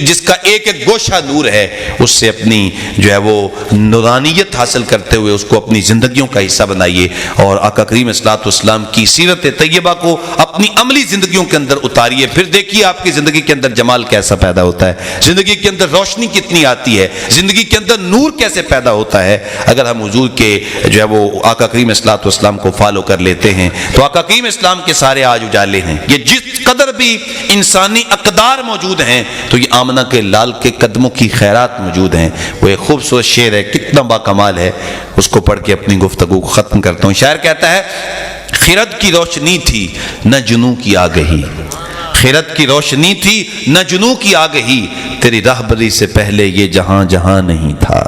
جس کا ایک ایک گوشہ نور ہے، اس سے اپنی جو ہے وہ نورانیت حاصل کرتے ہوئے اس کو اپنی زندگیوں کا حصہ بنائیے، اور آقا کریم الصلوۃ والسلام کی سیرت طیبہ کو اپنی عملی زندگیوں کے اندر اتاریے، پھر دیکھیے آپ کی زندگی کے اندر جمال کیسا پیدا ہوتا ہے، زندگی کے اندر روشنی کتنی آتی ہے، زندگی کے اندر نور کیسے پیدا ہوتا ہے۔ اگر ہم حضور کے جو ہے وہ آقا کریم الصلوۃ والسلام کو فالو کر لیتے ہیں تو آقا کریم اسلام کے سارے آج اجالے ہیں۔ یہ جس قدر بھی انسانی اقدار موجود ہیں تو یہ آمنہ کے لال کے قدموں کی خیرات موجود ہیں۔ وہ ایک خوبصورت شعر ہے، کتنا با کمال ہے، اس کو پڑھ کے اپنی گفتگو کو ختم کرتا ہوں۔ شاعر کہتا ہے، خرد کی روشنی تھی نہ جنوں کی آگہی، خرد کی روشنی تھی نہ جنوں کی آگہی، تیری راہبری سے پہلے یہ جہاں جہاں نہیں تھا۔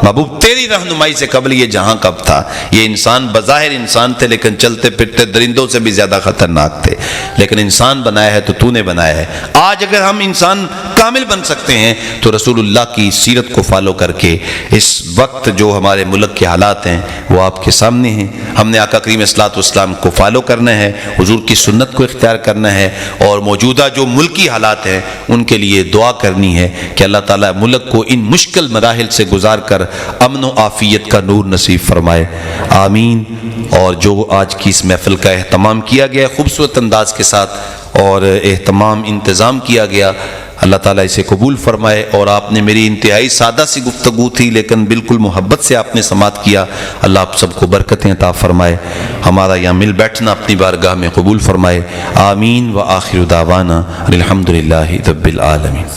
محبوب تیری رہنمائی سے قبل یہ جہاں کب تھا؟ یہ انسان بظاہر انسان تھے لیکن چلتے پھرتے درندوں سے بھی زیادہ خطرناک تھے، لیکن انسان بنایا ہے تو تو نے بنایا ہے۔ آج اگر ہم انسان کامل بن سکتے ہیں تو رسول اللہ کی سیرت کو فالو کر کے اس وقت جو ہمارے ملک کے حالات ہیں وہ آپ کے سامنے ہیں۔ ہم نے آقا کریم صلی اللہ علیہ وسلم کو فالو کرنا ہے، حضور کی سنت کو اختیار کرنا ہے، اور موجودہ جو ملکی حالات ہیں ان کے لیے دعا کرنی ہے کہ اللہ تعالیٰ ملک کو ان مشکل مراحل سے گزار کر امن و عافیت کا نور نصیب فرمائے، آمین۔ اور جو آج کی اس محفل کا اہتمام کیا گیا خوبصورت انداز کے ساتھ اور اہتمام انتظام کیا گیا، اللہ تعالیٰ اسے قبول فرمائے۔ اور آپ نے میری انتہائی سادہ سی گفتگو تھی لیکن بالکل محبت سے آپ نے سماعت کیا، اللہ آپ سب کو برکتیں عطا فرمائے، ہمارا یہاں مل بیٹھنا اپنی بارگاہ میں قبول فرمائے، آمین۔ وآخر دعوانا الحمدللہ رب العالمین۔